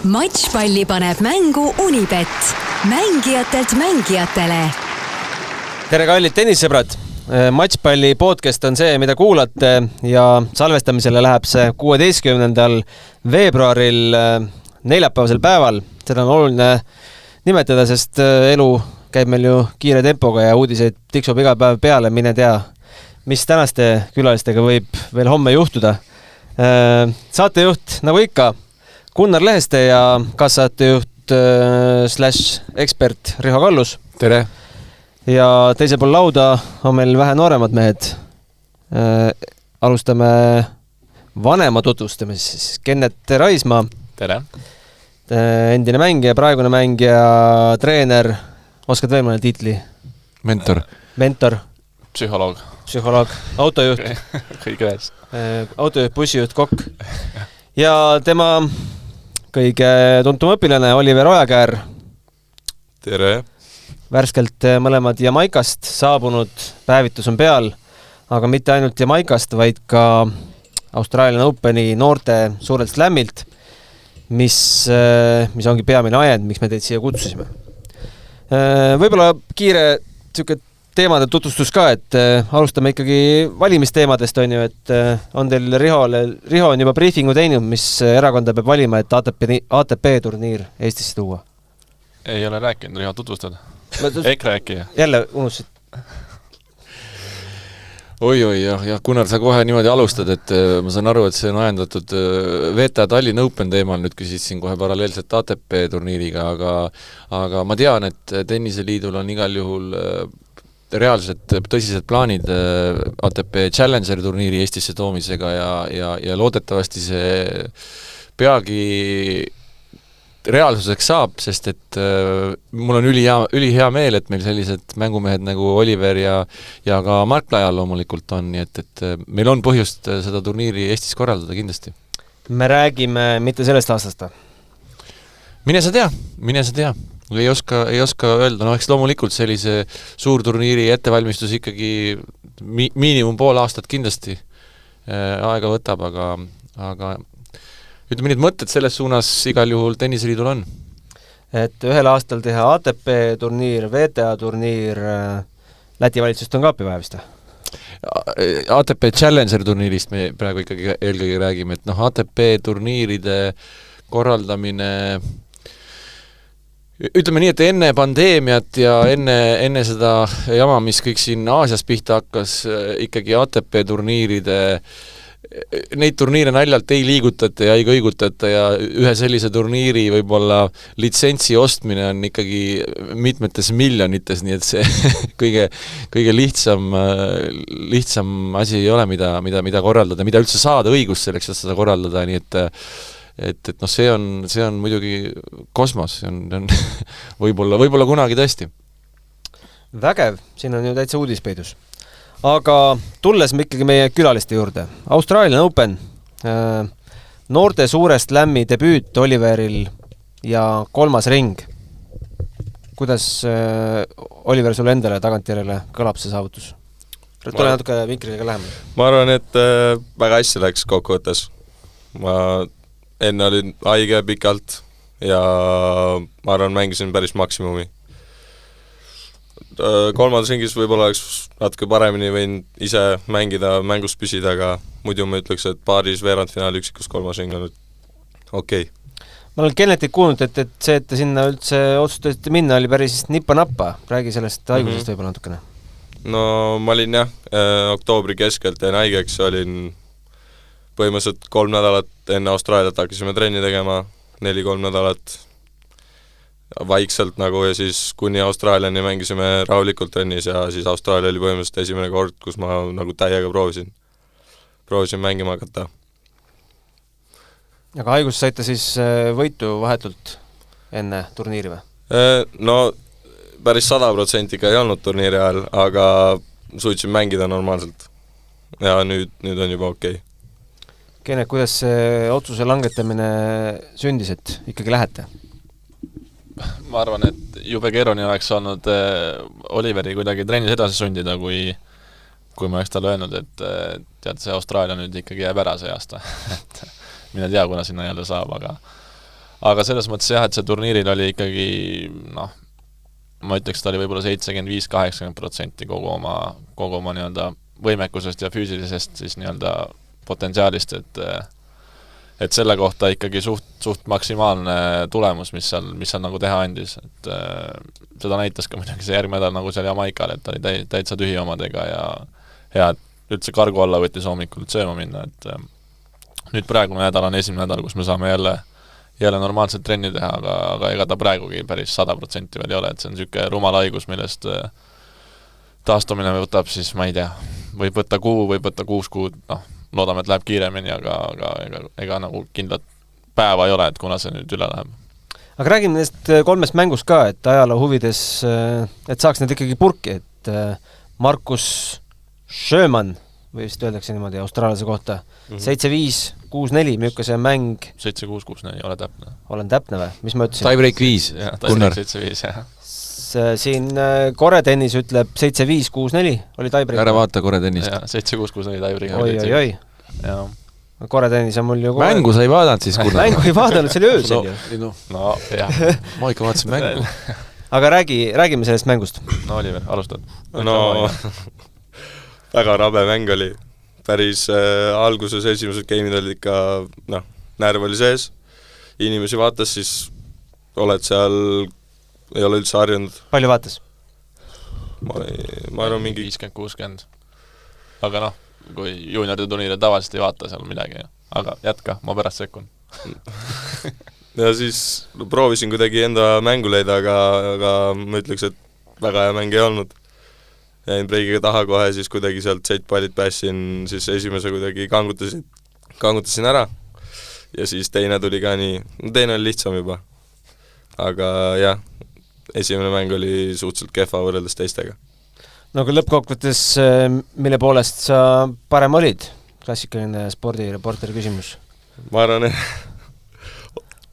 Matšpalli paneb mängu Unibet. Mängijatelt mängijatele. Tere kallid tennissõbrad! Matšpalli podcast on see, mida kuulate ja salvestamisele läheb see 16. veebruaril neljapäevasel päeval. Seda on oluline nimetada, sest elu käib meil ju kiire tempoga ja uudiseid tiksub iga päev peale. Mine tea, mis tänaste külalistega võib veel homme juhtuda. Saatejuht, nagu ikka, Gunnar Leheste ja kaassaatejuht / ekspert Riho Kallus. Tere! Ja teisel pool lauda on meil vähe nooremad mehed. Alustame vanema tutvustame siis. Kennet Raismaa. Tere! Endine mängija, praegune mängija, treener. Oskad veel mõne tiitli? Mentor. Psühholoog. Autojuht. Kõik ühes. Autojuht, bussijuht, kokk. Ja tema kõige tuntum õpilane Oliver Ojakäär. Tere! Värskelt mõlemad Jamaikast saabunud, päevitus on peal, aga mitte ainult Jamaikast, vaid ka Australian Openi noorte suurelt slämmilt, mis ongi peamine ajend, miks me teid siia kutsusime. Võib-olla kiire teemade tutvustus ka, et alustame ikkagi valimisteemadest, on ju, et on teil Riho on juba briefingu teinud, mis erakonda peab valima, et ATP turniir Eestisse tuua? Ei ole rääkinud, Riho tutvustada. EKRE äkki? Jälle unustasid. Oi, ja Gunnar, sa kohe niimoodi alustad, et ma saan aru, et see on ajendatud VTA Tallinn Open teemal, nüüd küsid siin kohe paralleelselt ATP turniiriga, aga ma tean, et Tenniseliidul on igal juhul reaalselt tõsised plaanid ATP Challenger turniiri Eestisse toomisega ja loodetavasti see peagi reaalsuseks saab, sest et mul on ülihea meel, et meil sellised mängumehed nagu Oliver ja ka Mark Lajal loomulikult on, nii et meil on põhjust seda turniiri Eestis korraldada kindlasti. Me räägime mitte sellest aastast. Mine sa tea. Ei oska öelda, eks loomulikult sellise suurturniiri ettevalmistus ikkagi miinimum pool aastat kindlasti aega võtab, aga ütleme nii, et mõtted selles suunas igal juhul Tenniseliidul on. Et ühel aastal teha ATP turniir, VTA turniir, Läti valitsust on ka appi vaja vist? ATP Challenger turniirist me praegu ikkagi eelkõige räägime, et ATP turniiride korraldamine, ütleme nii, et enne pandeemiat ja enne seda jama, mis kõik siin Aasias pihta hakkas, ikkagi ATP turniiride neid turniire naljalt ei liigutata ja ei kõigutata ja ühe sellise turniiri võib-olla litsentsi ostmine on ikkagi mitmetes miljonites, nii et see kõige lihtsam asi ei ole, mida korraldada, mida üldse saada õigust selleks, et seda korraldada, nii et see on muidugi kosmos, see on võib-olla kunagi tõesti. Vägev, siin on ju täitsa uudispeidus. Aga tulles me ikkagi meie külaliste juurde. Australian Open, noorte suurest lämmi debüüt Oliveril ja 3. ring. Kuidas Oliver sulle endale tagantjärele kõlab see saavutus? Tule natuke vinkriga lähemale. Ma arvan, et väga hästi läks kokkuvõttes. Ma enne olin haige pikalt ja ma arvan, mängisin päris maksimumi. 3. ringis võib-olla oleks natuke paremini võinud ise mängida, mängus püsida, aga muidu ma ütleks, et paaris veerandfinaali üksikus 3. ring on okei. Ma olen Kennetit kuulnud, et see, et sinna üldse otsustasite minna, oli päris nippa-nappa. Räägi sellest haigusest võib-olla natukene. No ma olin oktoobri keskelt ja haigeks olin põhimõtteliselt 3 nädalat enne Austraaliat hakkasime trenni tegema, 4-3 nädalat vaikselt nagu ja siis kuni Austraaliani mängisime rahulikult trennis ja siis Austraalia oli põhimõtteliselt esimene kord, kus ma nagu täiega proovisin mängima hakata. Aga haigus saite siis võitu vahetult enne turniiri või? No päris 100% ikka ei olnud turniiri ajal, aga suutsin mängida normaalselt ja nüüd on juba okei. Kennet, kuidas see otsuse langetamine sündis, et ikkagi lähete? Ma arvan, et jube keeruline oleks olnud Oliveri kuidagi trennis edasi sundida, kui ma oleks talle öelnud, et see Austraalia nüüd ikkagi jääb ära see aasta. Et mine tea, kuna sinna jälle saab, aga selles mõttes jah, et see turniiril oli ikkagi noh, ma ütleks, ta oli võib-olla 75-80% kogu oma nii-öelda võimekusest ja füüsilisest siis nii-öelda potentsiaalist, et selle kohta ikkagi suht maksimaalne tulemus, mis seal nagu teha andis, et seda näitas ka muidugi see järgmine nädal nagu seal Jamaikal, et ta oli täitsa tühi omadega ja hea, et üldse kargu alla võttis hommikul sööma minna, et nüüd praegune nädal on esimene nädal, kus me saame jälle normaalselt trenni teha, aga ega ta praegugi päris 100% veel ei ole, et see on niisugune rumal haigus, millest taastumine võtab siis, ma ei tea, võib võtta kuu, võib võtta 6 kuud, noh, loodame, et läheb kiiremini, aga ega nagu kindlat päeva ei ole, et kuna see nüüd üle läheb. Aga räägime neist 3 mängust ka, et ajaloo huvides, et saaks need ikkagi purki, et Markus Sjöman, või vist öeldakse niimoodi austraallase kohta, 7-5, 6-4, milline see mäng? 7-6, 6-4, ole täpne. Olen täpne või? Mis ma ütlesin? Tiebreak 5, Gunnar. 7-5, jah. Siin koretennis ütleb 7-5, 6-4, oli tiebreak. Ära vaata koretennist. 7-6, 6-4 tiebreak. Oi. Koretennis on mul ju mängu sa ei vaadanud siis, Gunnar? Mängu ei vaadanud, see oli öösel ju. No, jah. Ma ikka vaatasin mängu. Aga räägime sellest mängust. No Oliver, alustad. No, väga rabe mäng oli. Päris alguses esimesed game'id olid ikka, noh, närv oli sees. Inimesi vaatas, siis oled seal, ei ole üldse harjunud. Palju vaatas? Ma arvan mingi 50-60. Aga noh, kui juunioride turniire tavaliselt ei vaata seal midagi. Aga jätka, ma pärast sekkun. Ja siis proovisin kuidagi enda mängu leida, aga ma ütleks, et väga hea mäng ei olnud. Jäin breigiga taha kohe, siis kuidagi sealt setpallid päässin, siis esimese kuidagi kangutasin ära. Ja siis teine tuli ka nii, teine oli lihtsam juba. Aga jah, esimene mäng oli suhteliselt kehva võrreldes teistega. No aga lõppkokkuvõttes, mille poolest sa parem olid? Klassikaline spordireporteri küsimus. Ma arvan, et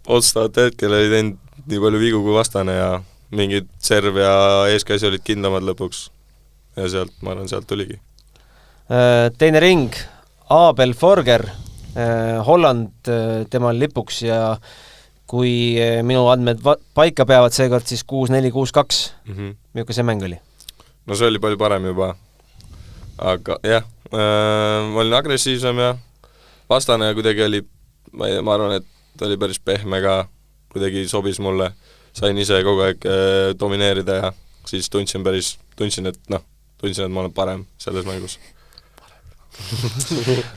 otsustavat hetkel oli teinud nii palju vigu kui vastane ja mingid serv ja eeskäsi olid kindlamad lõpuks. Ja sealt, ma arvan, sealt tuligi. Teine ring, Abel Forger, Holland temal lipuks ja kui minu andmed paika peavad seekord, siis 6-4, 6-2. Milline see mäng oli? No see oli palju parem juba. Aga jah, ma olin agressiivsem ja vastane kuidagi oli, ma arvan, et oli päris pehme ka, kuidagi sobis mulle. Sain ise kogu aeg domineerida ja siis tundsin, et ma olen parem selles mängus.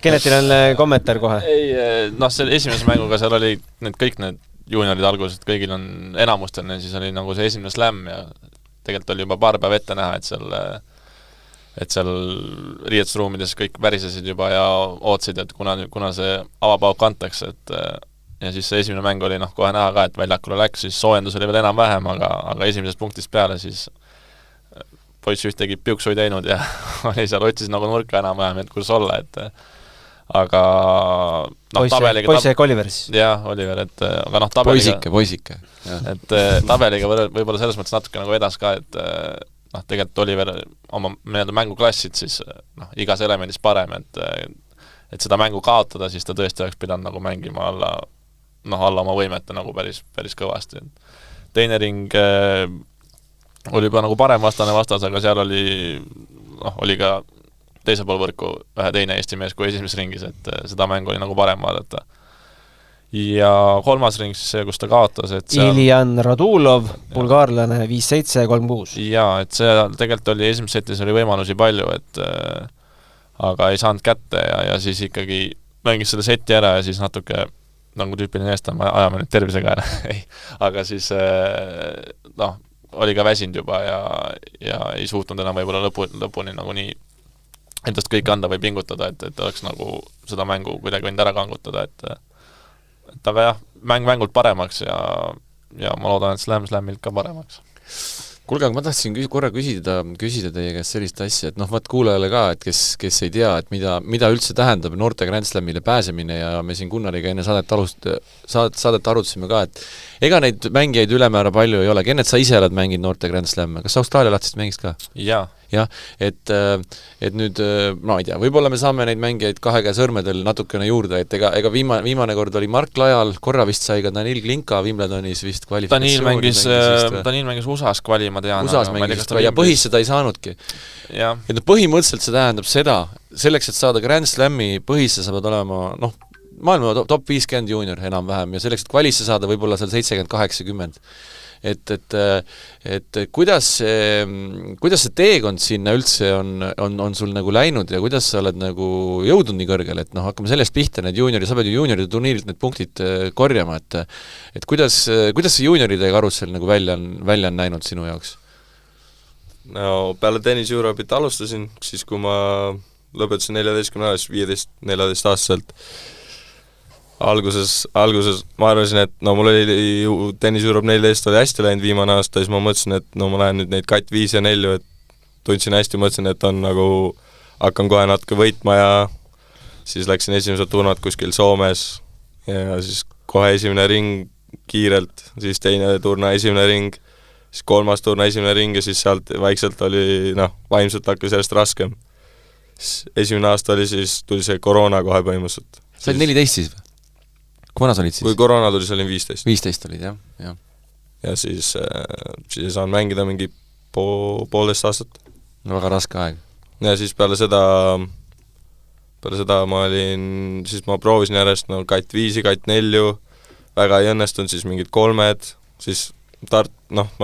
Kennetil on kommentaar kohe? Ei, noh, selle esimese mänguga seal oli kõik need juuniorid algused, kõigil on enamustel, siis oli nagu see esimene slam ja tegelikult oli juba paar päeva ette näha, et seal riietusruumides kõik värisesid juba ja ootsid, et kuna see avapauk antakse, ja siis see esimene mäng oli kohe näha ka, et väljakule läks, siis soojendus oli veel enam-vähem, aga esimesest punktist peale siis poiss ühtegi piuksu ei teinud ja oli seal, otsis nagu nurka enam-vähem, et kus olla, et aga tabeliga... Poiss jäi Oliver siis? Jah, Oliver, et aga tabeliga... Poisike. Et tabeliga võib-olla selles mõttes natuke nagu edas ka, et tegelikult Oliver oma mänguklassid siis igas elemendis parem, et seda mängu kaotada, siis ta tõesti oleks pidanud nagu mängima alla oma võimete nagu päris kõvasti. Teine ring oli juba nagu parem vastas, aga seal oli ka teise pool võrku ühe teine Eesti mees kui esimeses ringis, et seda mängu oli nagu parem vaadata. Ja kolmas ring siis see, kus ta kaotas, et seal... Iljan Radulov, bulgaarlane, 5-7, 3-6. Jaa, et see tegelikult oli esimeses setis oli võimalusi palju, et aga ei saanud kätte ja siis ikkagi mängis selle seti ära ja siis natuke nagu tüüpiline eestlane, ajame nüüd tervisega ära. Aga siis oli ka väsinud juba ja ei suutnud enam võib-olla lõpuni nagu nii endast kõik anda või pingutada, et oleks nagu seda mängu kuidagi võinud ära kangutada, et aga jah, mängult paremaks ja ma loodan, et Slamilt ka paremaks. Kuulge, aga ma tahtsin korra küsida teie käest sellist asja, et vaat kuulajale ka, et kes ei tea, et mida üldse tähendab noorte Grand Slamile pääsemine ja me siin Gunnariga enne saadet arutasime ka, et ega neid mängijaid ülemäära palju ei ole. Kennet, sa ise oled mänginud noorte Grand Slam, kas Austraalia lahtist mängist ka? Jaa. jah, et nüüd, no ei tea, võib-olla me saame neid mängijaid kahe käe sõrmedel natukene juurde, et ega viimane kord oli Mark Lajal, korra vist sai ka Danil Klinka Wimbledonis vist kvalifikatsiooni. Danil mängis USA-s kvali, ma tean. USA-s mängis ja põhis seda ei saanudki. Et põhimõtteliselt see tähendab seda, selleks, et saada Grand Slami põhisse, sa pead olema, maailma top 50 juunior enam-vähem ja selleks, et kvalisse saada võib-olla seal 70-80. Et kuidas see teekond sinna üldse on sul nagu läinud ja kuidas sa oled nagu jõudnud nii kõrgele, et hakkame sellest pihta, need juuniori, sa pead ju juunioride turniirilt need punktid korjama, et kuidas see juunioride karussell nagu välja on näinud sinu jaoks? No peale Tennis Europe'it alustasin, siis kui ma lõpetasin 14 aastaselt. Alguses ma arvasin, et mul oli ju Tennis Europe 14 oli hästi läinud viimane aasta, siis ma mõtlesin, et ma lähen nüüd neid katt 5 ja 4, et tundsin hästi, mõtlesin, et on nagu, hakkan kohe natuke võitma ja siis läksin esimesed turnad kuskil Soomes ja siis kohe esimene ring kiirelt, siis teine turna esimene ring, siis kolmas turna esimene ring ja siis sealt vaikselt oli, vaimselt hakkas järjest raskem. Esimene aasta oli siis, tuli see koroona kohe põhimõtteliselt. Sa olid 14 siis või? Kui vana sa olid siis? Kui koroona tuli, siis olin 15. 15 olid, jah. Ja siis ei saan mängida mingi poolteist aastat. No väga raske aeg. Ja siis peale seda ma proovisin järjest katt 5, katt 4, väga ei õnnestunud, siis mingid 3, siis ma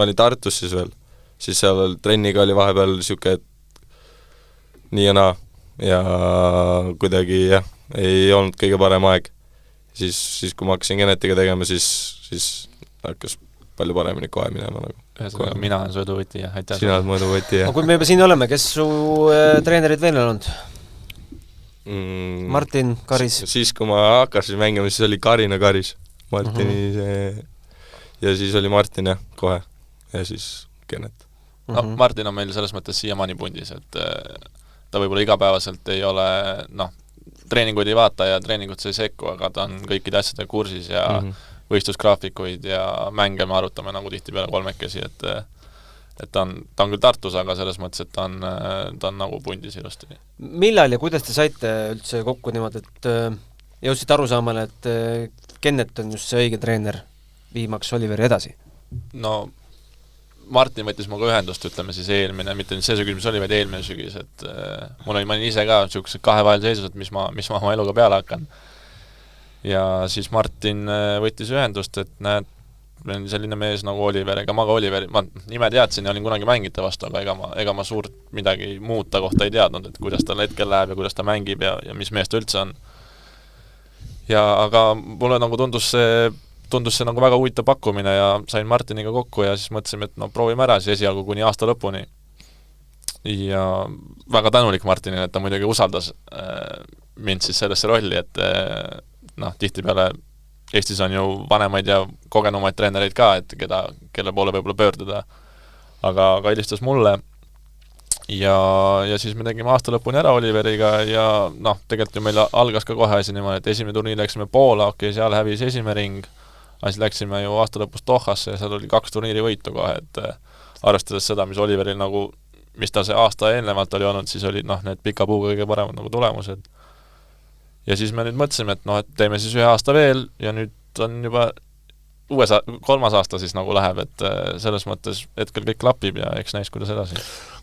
olin Tartus siis veel, siis seal trenniga oli vahepeal siuke, et nii ja naa ja kuidagi ei olnud kõige parem aeg. Siis kui ma hakkasin genetiga tegema, siis hakkas palju paremini kohe minema Ühesõnaga, mina olen su eduvõti ja aitäh. Sina oled mu eduvõti, jah. Kui me juba siin oleme, kes su treenerid veel on olnud? Martin, Karis? Siis kui ma hakkasin mängima, siis oli Karina Karis. Martini ja siis oli Martin, jah, kohe. Ja siis Genet. Martin on meil selles mõttes siiamaani pundis, et ta võib-olla igapäevaselt ei ole, treeninguid ei vaata ja treeningut sa ei sekku, aga ta on kõikide asjade kursis ja võistlusgraafikuid ja mänge me arutame nagu tihtipeale kolmekesi, et ta on küll Tartus, aga selles mõttes, et ta on nagu pundis ilusti. Millal ja kuidas te saite üldse kokku niimoodi, et jõudsite arusaamale, et Kennet on just see õige treener viimaks Oliveri edasi? No Martin võttis muga ühendust, ütleme siis eelmine, mitte see sügis, mis oli, vaid eelmine sügis, et ma olin ise ka niisugused kahe vahel seisus, et mis ma oma eluga peale hakkan. Ja siis Martin võttis ühendust, et näed, selline mees nagu Oliver, ega ma ka Oliveri, ma nime teadsin ja olin kunagi mängita vastu, aga ega ma suurt midagi muud ta kohta ei teadnud, et kuidas tal hetkel läheb ja kuidas ta mängib ja mis mees ta üldse on. Aga mulle nagu tundus see nagu väga huvitav pakkumine ja sain Martiniga kokku ja siis mõtlesime, et proovime ära siis esialgu kuni aasta lõpuni. Ja väga tänulik Martinile, et ta muidugi usaldas mind siis sellesse rolli, et tihtipeale Eestis on ju vanemaid ja kogenumaid treenereid ka, et kelle poole võib-olla pöörduda. Aga helistas mulle ja siis me tegime aasta lõpuni ära Oliveriga ja tegelikult ju meil algas ka kohe asi niimoodi, et esimene turniir läksime Poola, seal hävis esimene ring, siis läksime ju aasta lõpus Dohasse ja seal oli 2 turniiri võitu kohe, et arvestades seda, mis Oliveril nagu, mis ta see aasta eelnevalt oli olnud, siis olid need pika puuga kõige paremad nagu tulemused. Ja siis me nüüd mõtlesime, et teeme siis 1 aasta veel ja nüüd on juba 3. aasta siis nagu läheb, et selles mõttes hetkel kõik klapib ja eks näis, kuidas edasi.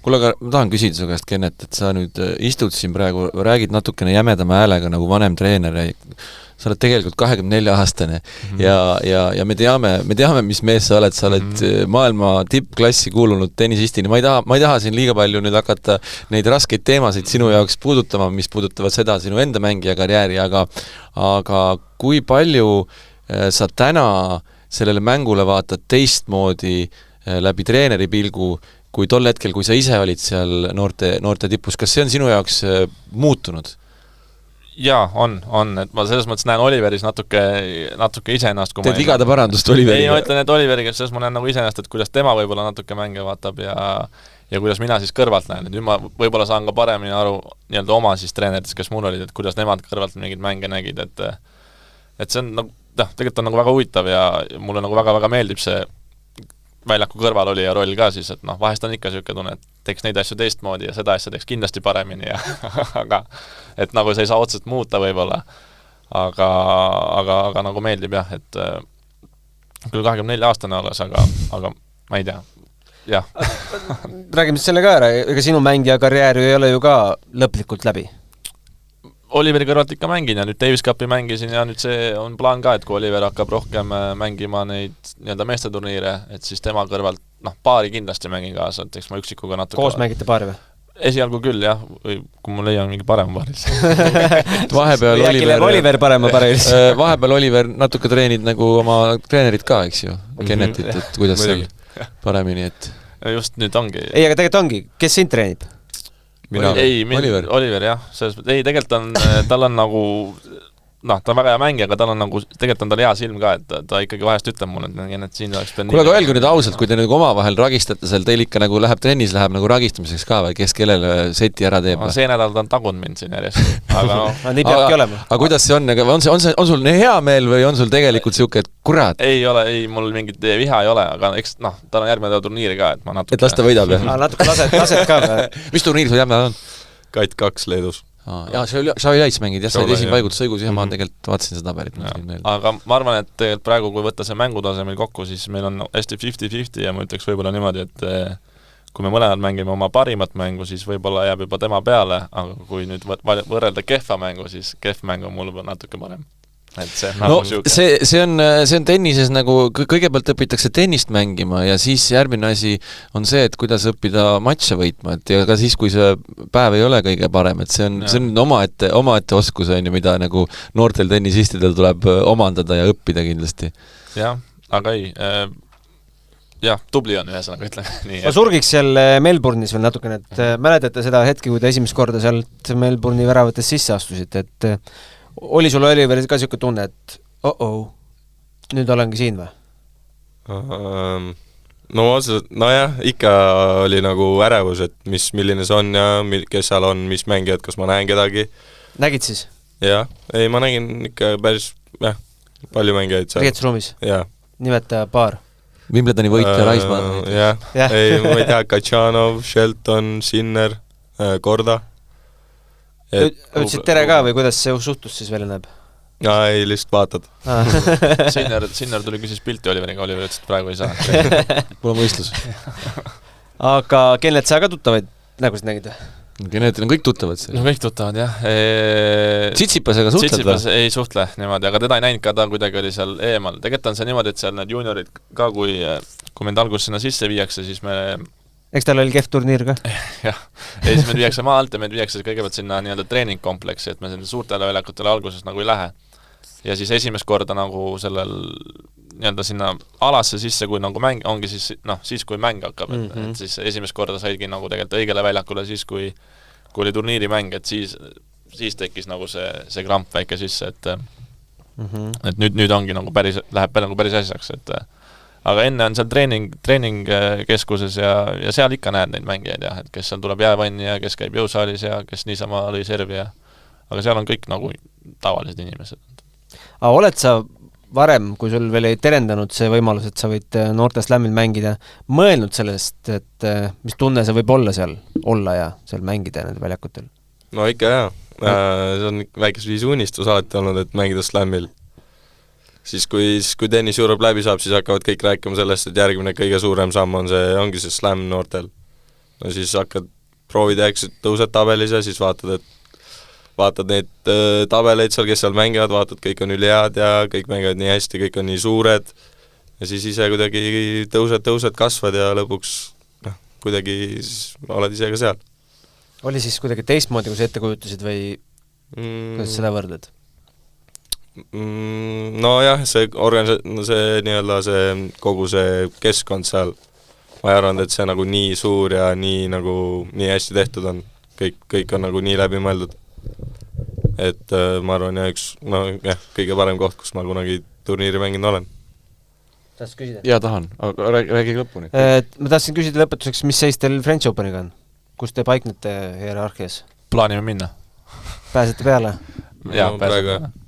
Kuule, aga ma tahan küsida su käest, Kennet, et sa nüüd istud siin praegu, räägid natukene jämedama häälega nagu vanem treener, sa oled tegelikult 24-aastane ja me teame, mis mees sa oled maailma tippklassi kuulunud tennisistini, ma ei taha siin liiga palju nüüd hakata neid raskeid teemasid sinu jaoks puudutama, mis puudutavad seda sinu enda mängija karjääri, aga kui palju sa täna sellele mängule vaatad teistmoodi läbi treeneri pilgu, kui tol hetkel, kui sa ise olid seal noorte tipus, kas see on sinu jaoks muutunud? Jaa, on, et ma selles mõttes näen Oliveris natuke iseennast, kui teed vigade parandust Oliveriga? Ei, ma ütlen, et Oliveriga, selles ma näen nagu iseennast, et kuidas tema võib-olla natuke mänge vaatab ja kuidas mina siis kõrvalt näen, et nüüd ma võib-olla saan ka paremini aru nii-öelda oma siis treenerites, kes mul olid, et kuidas nemad kõrvalt mingid mänge nägid, et see on nagu, tegelikult on nagu väga huvitav ja mulle nagu väga-väga meeldib see väljaku kõrval oli ja roll ka siis, et vahest on ikka niisugune tunne, et teeks neid asju teistmoodi ja seda asja teeks kindlasti paremini ja aga et nagu sa ei saa otseselt muuta võib-olla, aga nagu meeldib jah, et küll 24-aastane alles, aga ma ei tea, jah. Räägime selle ka ära, ega sinu mängija karjäär ei ole ju ka lõplikult läbi? Oliveri kõrvalt ikka mängin ja nüüd Davis Cupi mängisin ja nüüd see on plaan ka, et kui Oliver hakkab rohkem mängima neid nii-öelda meesteturniire, et siis tema kõrvalt, paari kindlasti mängin kaasa, et eks ma üksikuga natuke... Koos mängite paari või? Esialgu küll, jah, või kui mul leian mingi parema paaris. vahepeal Oliver parema paaris. Vahepeal Oliver natuke treenid nagu oma treenerid ka, eks ju, Kennetit, et kuidas seal paremini, et... Just nüüd ongi. Ei, aga tegelikult ongi, kes sind treenib? Oliver jah, tegelikult on, tal on nagu, ta on väga hea mängija, aga tal on nagu, tegelikult on tal hea silm ka, et ta ikkagi vahest ütleb mulle, et siin oleks peal... Kuule, aga öelge nüüd ausalt, kui te nagu omavahel ragistate seal, teil ikka nagu läheb trennis, läheb nagu ragistamiseks ka või kes kellele seti ära teeb? See nädal ta on tagunud mind siin järjest, aga nii peabki olema. Aga kuidas see on sul hea meel või on sul tegelikult siuke, et kurat? Ei ole, mul mingit viha ei ole, aga eks, tal on järgmine turniiri ka, et ma natuke... Et las ta võidab, jah? Natuke lased ka või? Mis turniir sul järgmine on? Kait 2 Leedus. Jaa, Xavi Laits mängid, jah, sa olid esimvaigutus õigus, ma tegelikult vaatasin seda tabelit. Aga ma arvan, et tegelikult praegu, kui võtta see mängutasemel kokku, siis meil on hästi 50-50 ja ma ütleks võib-olla niimoodi, et kui me mõlemad mängime oma parimat mängu, siis võib-olla jääb juba tema peale, aga kui nüüd võrrelda kehva mängu, siis kehv mäng on mul natuke parem. Et see on nagu see on tennises nagu, kõigepealt õpitakse tennist mängima ja siis järgmine asi on see, et kuidas õppida matše võitma, et ja ka siis, kui see päev ei ole kõige parem, et see on omaette oskus, mida nagu noortel tennisistidel tuleb omandada ja õppida kindlasti. Jah, aga ei, tubli on ühesõnaga, ütleme nii. Ma surgiks seal Melbourne'is veel natukene, et mäletate seda hetki, kui te esimest korda sealt Melbourne'i väravatest sisse astusid, et oli sul Oliveris ka siuke tunne, et nüüd olengi siin või? Nojah, ikka oli nagu ärevus, et milline see on ja kes seal on, mis mängijad, kas ma näen kedagi. Nägid siis? Jah, ei, ma nägin ikka päris palju mängijaid seal. Riietusruumis? Jah. Nimeta paar? Wimbledoni võitja Raismaa. Jah, ei, ma ei tea, Katšanov, Shelton, Sinner, Korda. Ütlesid tere ka või kuidas see suhtus siis välja näeb? Ei, lihtsalt vaatad. Sinner tuli küsis pilti Oliveriga, Oliver ütles, et praegu ei saa. Mul on mõistlus. Aga Kennet sa ka tuttavaid nägusid nägid? Kennetil on kõik tuttavad see. Kõik tuttavad, jah. Tsitsipasega suhtled või? Tsitsipas ei suhtle niimoodi, aga teda ei näinud ka, ta kuidagi oli seal eemal. Tegelikult on see niimoodi, et seal need juniorid ka, kui mind alguses sinna sisse viiakse, siis me... Eks tal oli kehv turniir ka? Jah, ja siis meid viiakse maa alt ja meid viiakse kõigepealt sinna nii-öelda treeningkompleksi, et me suurtele väljakutele alguses nagu ei lähe. Ja siis esimest korda nagu sellel nii-öelda sinna alasse sisse, kui nagu mäng, ongi siis kui mäng hakkab, et siis esimest korda saidki nagu tegelikult õigele väljakule siis, kui oli turniirimäng, et siis tekkis nagu see kramp väike sisse, et nüüd ongi nagu läheb nagu päris asjaks, et aga enne on seal treeningkeskuses ja seal ikka näed neid mängijaid, jah, et kes seal tuleb jäävanni ja kes käib jõusaalis ja kes niisama lõi servi ja aga seal on kõik nagu tavalised inimesed. Aga oled sa varem, kui sul veel ei terendanud see võimalus, et sa võid noorte slämmil mängida, mõelnud sellest, et mis tunne see võib olla seal ja seal mängida nende väljakutel? No ikka jah. See on väikes viis unistus alati olnud, et mängida slämmil. Siis kui tennis Europe läbi saab, siis hakkavad kõik rääkima sellest, et järgmine kõige suurem samm ongi see slam noortel. No siis hakkad proovida, tõused tabelis ja siis vaatad neid tabeleid seal, kes seal mängivad, vaatad, kõik on ülihead ja kõik mängivad nii hästi, kõik on nii suured ja siis ise kuidagi tõused, kasvad ja lõpuks kuidagi oled ise ka seal. Oli siis kuidagi teistmoodi, kui sa ette kujutasid või kuidas seda võrdled? No jah, see nii-öelda see kogu see keskkond seal, ma ei arvanud, et see nagu nii suur ja nii hästi tehtud on, kõik on nagu nii läbi mõeldud, et ma arvan kõige parem koht, kus ma kunagi turniiri mänginud olen. Tahtsid küsida? Jaa, tahan, aga räägi lõpuni. Ma tahtsin küsida lõpetuseks, mis seis teil French Openiga on? Kus te paiknete hierarhias? Plaanime minna. Pääsete peale? Jaa, pääsete peale.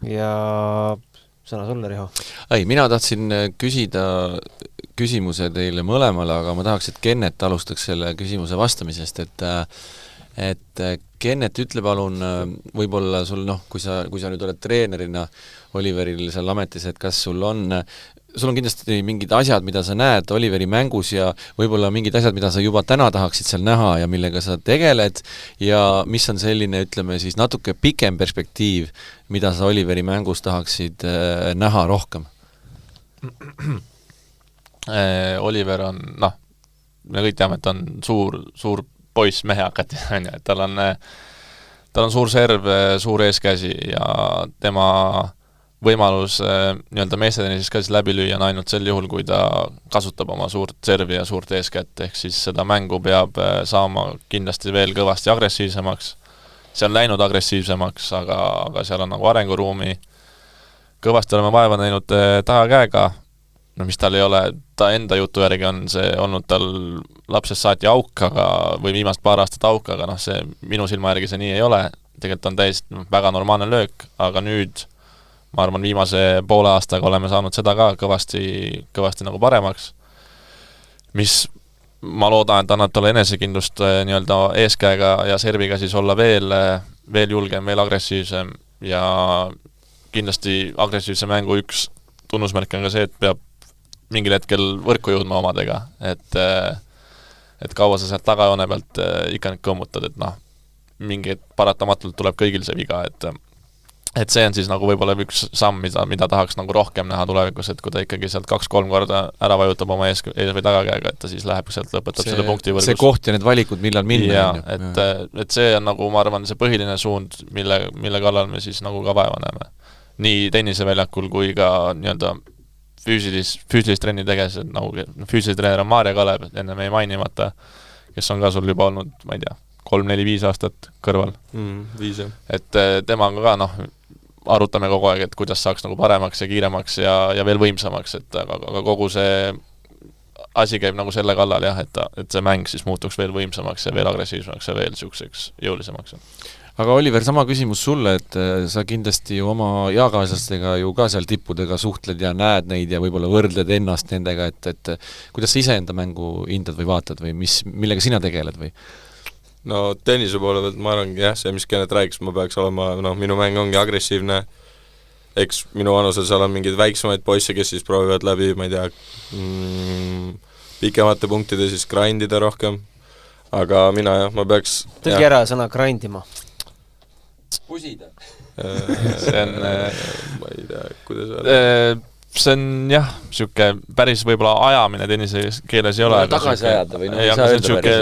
Ja sõna sulle, Riho. Ei, mina tahtsin küsida küsimuse teile mõlemale, aga ma tahaks, et Kennet alustaks selle küsimuse vastamisest, et Kennet, ütle palun, võib-olla sul, kui sa nüüd oled treenerina Oliveril seal ametis, et kas sul on kindlasti mingid asjad, mida sa näed Oliveri mängus ja võib-olla mingid asjad, mida sa juba täna tahaksid seal näha ja millega sa tegeled ja mis on selline, ütleme siis natuke pikem perspektiiv, mida sa Oliveri mängus tahaksid näha rohkem? Oliver on, me kõik teame, et on suur poiss mehe hakati, on ju, et tal on suur serv, suur eeskäsi ja tema võimalus nii-öelda meestetenises ka siis läbi lüüa on ainult sel juhul, kui ta kasutab oma suurt servi ja suurt eeskätt, ehk siis seda mängu peab saama kindlasti veel kõvasti agressiivsemaks. See on läinud agressiivsemaks, aga seal on nagu arenguruumi. Kõvasti oleme vaeva näinud tagakäega, mis tal ei ole, ta enda jutu järgi on see olnud tal lapsest saati auk, või viimast paar aastat auk, aga see minu silma järgi see nii ei ole. Tegelikult on täiesti väga normaalne löök, aga nüüd ma arvan, viimase poole aastaga oleme saanud seda ka kõvasti nagu paremaks, mis ma loodan, et annab talle enesekindlust nii-öelda eeskäega ja serviga siis olla veel julgem, veel agressiivsem ja kindlasti agressiivse mängu üks tunnusmärk on ka see, et peab mingil hetkel võrku jõudma omadega, et kaua sa sealt tagajoone pealt ikka nüüd kõmmutad, et mingi paratamatult tuleb kõigil see viga, et see on siis nagu võib-olla üks samm, mida tahaks nagu rohkem näha tulevikus, et kui ta ikkagi sealt 2-3 korda ära vajutab oma ees või tagakäega, et ta siis läheb sealt, lõpetab selle punkti võrgus. See koht ja need valikud, millal minna. Et see on nagu, ma arvan, see põhiline suund, mille kallal me siis nagu ka vaeva näeme. Nii tenniseväljakul kui ka nii-öelda füüsilist trenni teges, et nagu füüsilise treener on Maarja Kalev, enne me ei mainimata, kes on ka sul juba olnud, ma ei tea, 3-4-5 aastat kõrval. 5, jah. Et temaga ka, arutame kogu aeg, et kuidas saaks nagu paremaks ja kiiremaks ja veel võimsamaks, aga kogu see asi käib nagu selle kallal, jah, et see mäng siis muutuks veel võimsamaks ja veel agressiivsemaks ja veel siukseks jõulisemaks. Aga Oliver, sama küsimus sulle, et sa kindlasti ju oma jaakaaslastega ju ka seal tippudega suhtled ja näed neid ja võib-olla võrdled ennast nendega, et kuidas sa iseenda mängu hindad või vaatad või millega sina tegeled või? No tennise poole pealt ma arvan, jah, see, mis Kennet rääkis, ma peaks olema, minu mäng ongi agressiivne, eks minu vanusel seal on mingeid väiksemaid poisse, kes siis proovivad läbi, ma ei tea, pikemate punktide siis grindida rohkem, aga mina jah, ma peaks tõlgi ära sõna grindima. Pusida. See on ma ei tea, kuidas öelda. See on jah, siuke päris võib-olla ajamine tennise keeles ei ole. Tagasi ajada või ei, aga see on siuke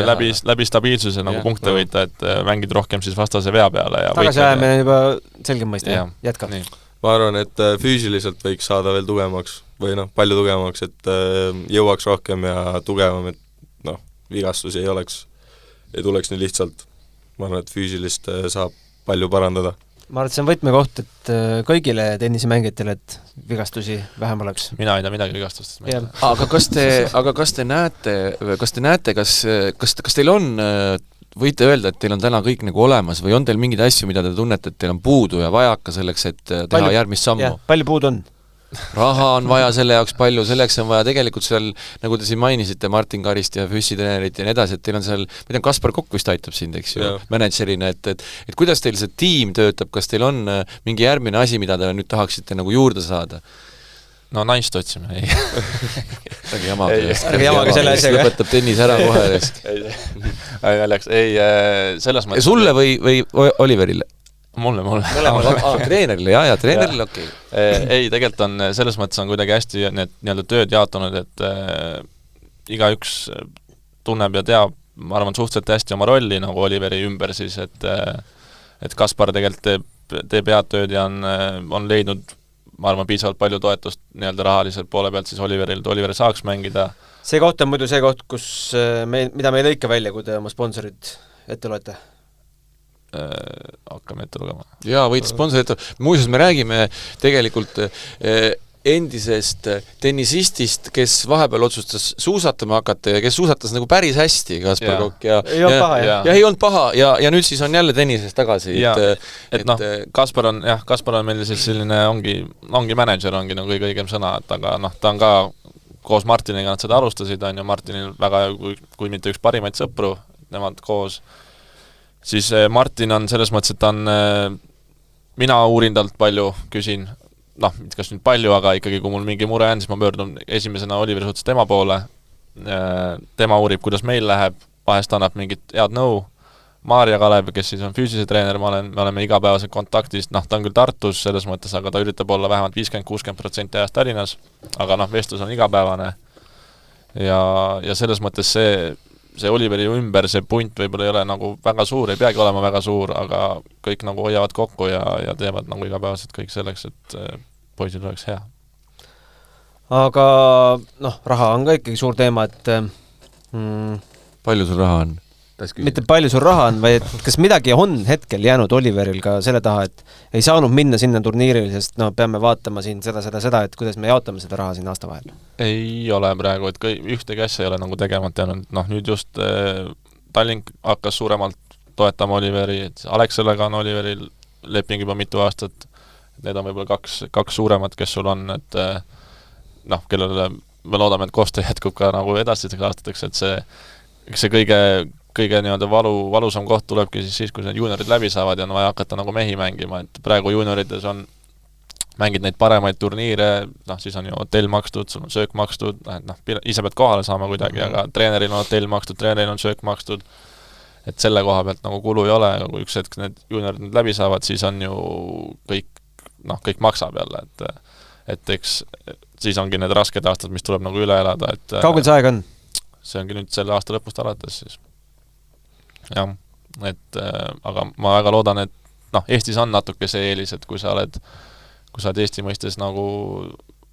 läbi stabiilsuse nagu punkte võita, et mängid rohkem siis vastase vea peale. Tagasi ajamine juba selge mõiste, jätka. Ma arvan, et füüsiliselt võiks saada veel tugevamaks või palju tugevamaks, et jõuaks rohkem ja tugevam, et vigastusi ei tuleks nii lihtsalt. Ma arvan, et füüsilist saab palju parandada. Ma arvan, et see on võtmekoht, et kõigile tennisemängijatele, et vigastusi vähem oleks. Mina ei tea midagi vigastustest. Aga kas te näete, kas teil on, võite öelda, et teil on täna kõik nagu olemas või on teil mingeid asju, mida te tunnete, et teil on puudu ja vajaka selleks, et teha järgmist sammu? Palju puudu on? Raha on vaja selle jaoks palju, selleks on vaja tegelikult seal, nagu te siin mainisite, Martin Karist ja füüsitreenerit ja nii edasi, et teil on seal, ma tean, Kaspar Kokk vist aitab sind, eks ju, managerina, et kuidas teil see tiim töötab, kas teil on mingi järgmine asi, mida te nüüd tahaksite nagu juurde saada? No naist otsime, ei. Ärge jamaga selle asjaga. Lõpetab tennis ära kohe. Ei, selles mõttes... Sulle või Oliverile? Mulle. Treenerile, ja treenerile, okei. Ei, tegelikult on, selles mõttes on kuidagi hästi need nii-öelda tööd jaotunud, et igaüks tunneb ja teab, ma arvan, suhteliselt hästi oma rolli nagu Oliveri ümber siis, et Kaspar tegelikult teeb head tööd ja on leidnud, ma arvan, piisavalt palju toetust nii-öelda rahaliselt poole pealt siis Oliveril, et Oliver saaks mängida. See koht on muidu see koht, mida me ei lõika välja, kui te oma sponsorid ette loete? Hakkame ette lugema. Jaa, võite sponsorid ette. Muuseas, me räägime tegelikult endisest tennisistist, kes vahepeal otsustas suusatama hakata ja kes suusatas nagu päris hästi, Kaspar Kokk ei olnud paha, ei olnud paha ja nüüd siis on jälle tennises tagasi. Et noh, Kaspar on meil siis selline, ongi manager, ongi nagu kõige õigem sõna, et aga noh, ta on ka koos Martiniga nad seda alustasid, on ju, Martinil väga, kui mitte üks parimaid sõpru, nemad koos, siis Martin on selles mõttes, et ta on, mina uurin talt palju, küsin, noh, kas nüüd palju, aga ikkagi kui mul mingi mure on, siis ma pöördun esimesena Oliveri suhtes tema poole, tema uurib, kuidas meil läheb, vahest annab mingit head nõu, Maarja Kalev, kes siis on füüsilise treener, me oleme igapäevased kontaktis, noh, ta on küll Tartus selles mõttes, aga ta üritab olla vähemalt 50-60% ajast Tallinnas, aga noh, vestlus on igapäevane ja selles mõttes see Oliveri ümber, see punt võib-olla ei ole nagu väga suur, ei peagi olema väga suur, aga kõik nagu hoiavad kokku ja teevad nagu igapäevaselt kõik selleks, et poisil oleks hea. Aga noh, raha on ka ikkagi suur teema, et palju sul raha on? Mitte palju sul raha on, vaid kas midagi on hetkel jäänud Oliveril ka selle taha, et ei saanud minna sinna turniiril, sest no peame vaatama siin seda, et kuidas me jaotame seda raha siin aasta vahel? Ei ole praegu, et ühtegi asja ei ole nagu tegemata jäänud, noh nüüd just Tallink hakkas suuremalt toetama Oliveri, et Alexelega on Oliveril leping juba mitu aastat, need on võib-olla kaks suuremat, kes sul on, et noh, kellele me loodame, et koostöö jätkub ka nagu edastisteks aastateks, et see kõige nii-öelda valusam koht tulebki siis, kui need juuniorid läbi saavad ja on vaja hakata nagu mehi mängima, et praegu juuniorides on mängid neid paremaid turniire, noh siis on ju hotell makstud, sul on söök makstud, et noh, ise pead kohale saama kuidagi, aga treeneril on hotell makstud, treeneril on söök makstud, et selle koha pealt nagu kulu ei ole, aga kui üks hetk need juuniorid nüüd läbi saavad, siis on ju kõik maksab jälle, et eks siis ongi need rasked aastad, mis tuleb nagu üle elada, et kaugel see aeg on? See ongi nüüd selle aasta lõpust alates siis. Jah, et aga ma väga loodan, et noh, Eestis on natuke see eelis, et kui sa oled Eesti mõistes nagu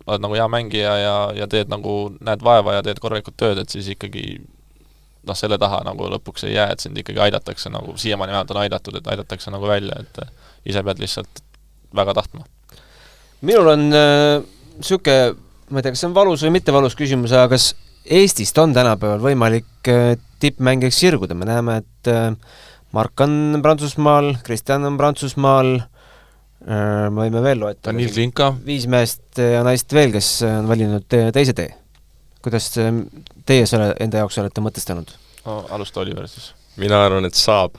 oled nagu hea mängija ja teed nagu, näed vaeva ja teed korralikult tööd, et siis ikkagi noh, selle taha nagu lõpuks ei jää, et sind ikkagi aidatakse nagu, siiamaani vähemalt on aidatud, et aidatakse nagu välja, et ise pead lihtsalt väga tahtma. Minul on siuke, ma ei tea, kas see on valus või mitte valus küsimus, aga kas Eestist on tänapäeval võimalik tippmängiks sirguda? Me näeme, et Mark on Prantsusmaal, Kristjan on Prantsusmaal, me võime veel loeta. Tanil Klinka. 5 meest ja naist veel, kes on valinud teise tee. Kuidas teie selle enda jaoks olete mõtestanud? Alusta Oliver siis. Mina arvan, et saab,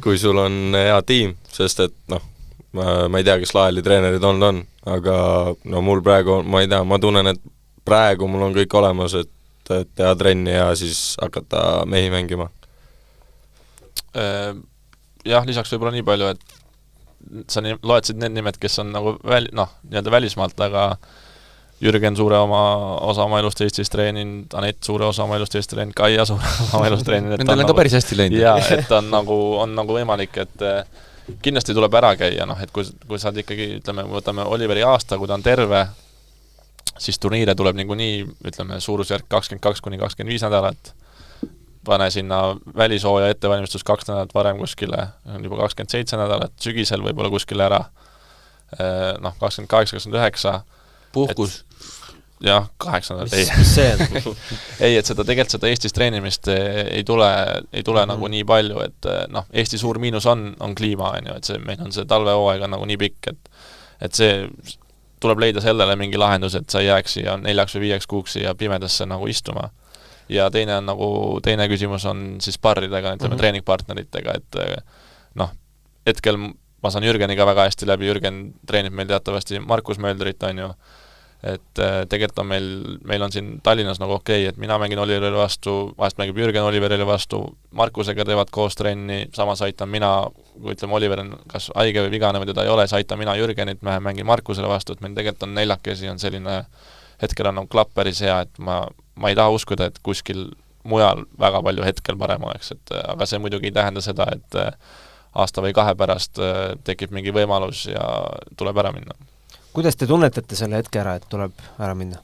kui sul on hea tiim, sest et noh, ma ei tea, kes Laeli treenerid on, aga no mul praegu, ma ei tea, ma tunnen, et praegu mul on kõik olemas, et teha trenni ja siis hakata mehi mängima. Jah, lisaks võib-olla nii palju, et sa loetsid need nimed, kes on nagu nii-öelda välismaalt, aga Jürgen suure osa oma elust Eestis treeninud, Anett suure osa oma elust Eestis treeninud, Kaia suure oma elust treeninud. Nendel on ka päris hästi läinud. Jaa, et on nagu võimalik, et kindlasti tuleb ära käia, noh, et kui sa ikkagi, ütleme, võtame Oliveri aasta, kui ta on terve, siis turniire tuleb niikuinii, ütleme, suurusjärk 22-25 nädalat, pane sinna välishooja ettevalmistus 2 nädalat varem kuskile, on juba 27 nädalat, sügisel võib-olla kuskile ära, noh, 28-29. Puhkus. Jah, 8 nädalat. Mis see on? Ei, et seda Eestis treenimist ei tule nagu nii palju, et noh, Eesti suur miinus on kliima, et meil on see talvehooaeg on nagu nii pikk, et see tuleb leida sellele mingi lahendus, et sa ei jääks siia 4 või 5 kuuks siia pimedasse nagu istuma. Ja teine küsimus on siis parridega, ütleme treeningpartneritega, et noh, hetkel ma saan Jürgeniga väga hästi läbi, Jürgen treenib meil teatavasti Markus Mölderit, on ju, et tegelikult on meil on siin Tallinnas nagu okei, et mina mängin Oliverile vastu, vahest mängib Jürgen Oliverile vastu, Markusega teevad koos trenni, samas aitan mina, kui ütleme, Oliver on kas haige või vigane või teda ei ole, siis aitan mina Jürgenit, me mängin Markusele vastu, et meil tegelikult on 4 on selline, hetkel on klapp päris hea, et ma ei taha uskuda, et kuskil mujal väga palju hetkel parem oleks, et aga see muidugi ei tähenda seda, et aasta või 2 pärast tekib mingi võimalus ja tuleb ära minna. Kuidas te tunnetate selle hetke ära, et tuleb ära minna?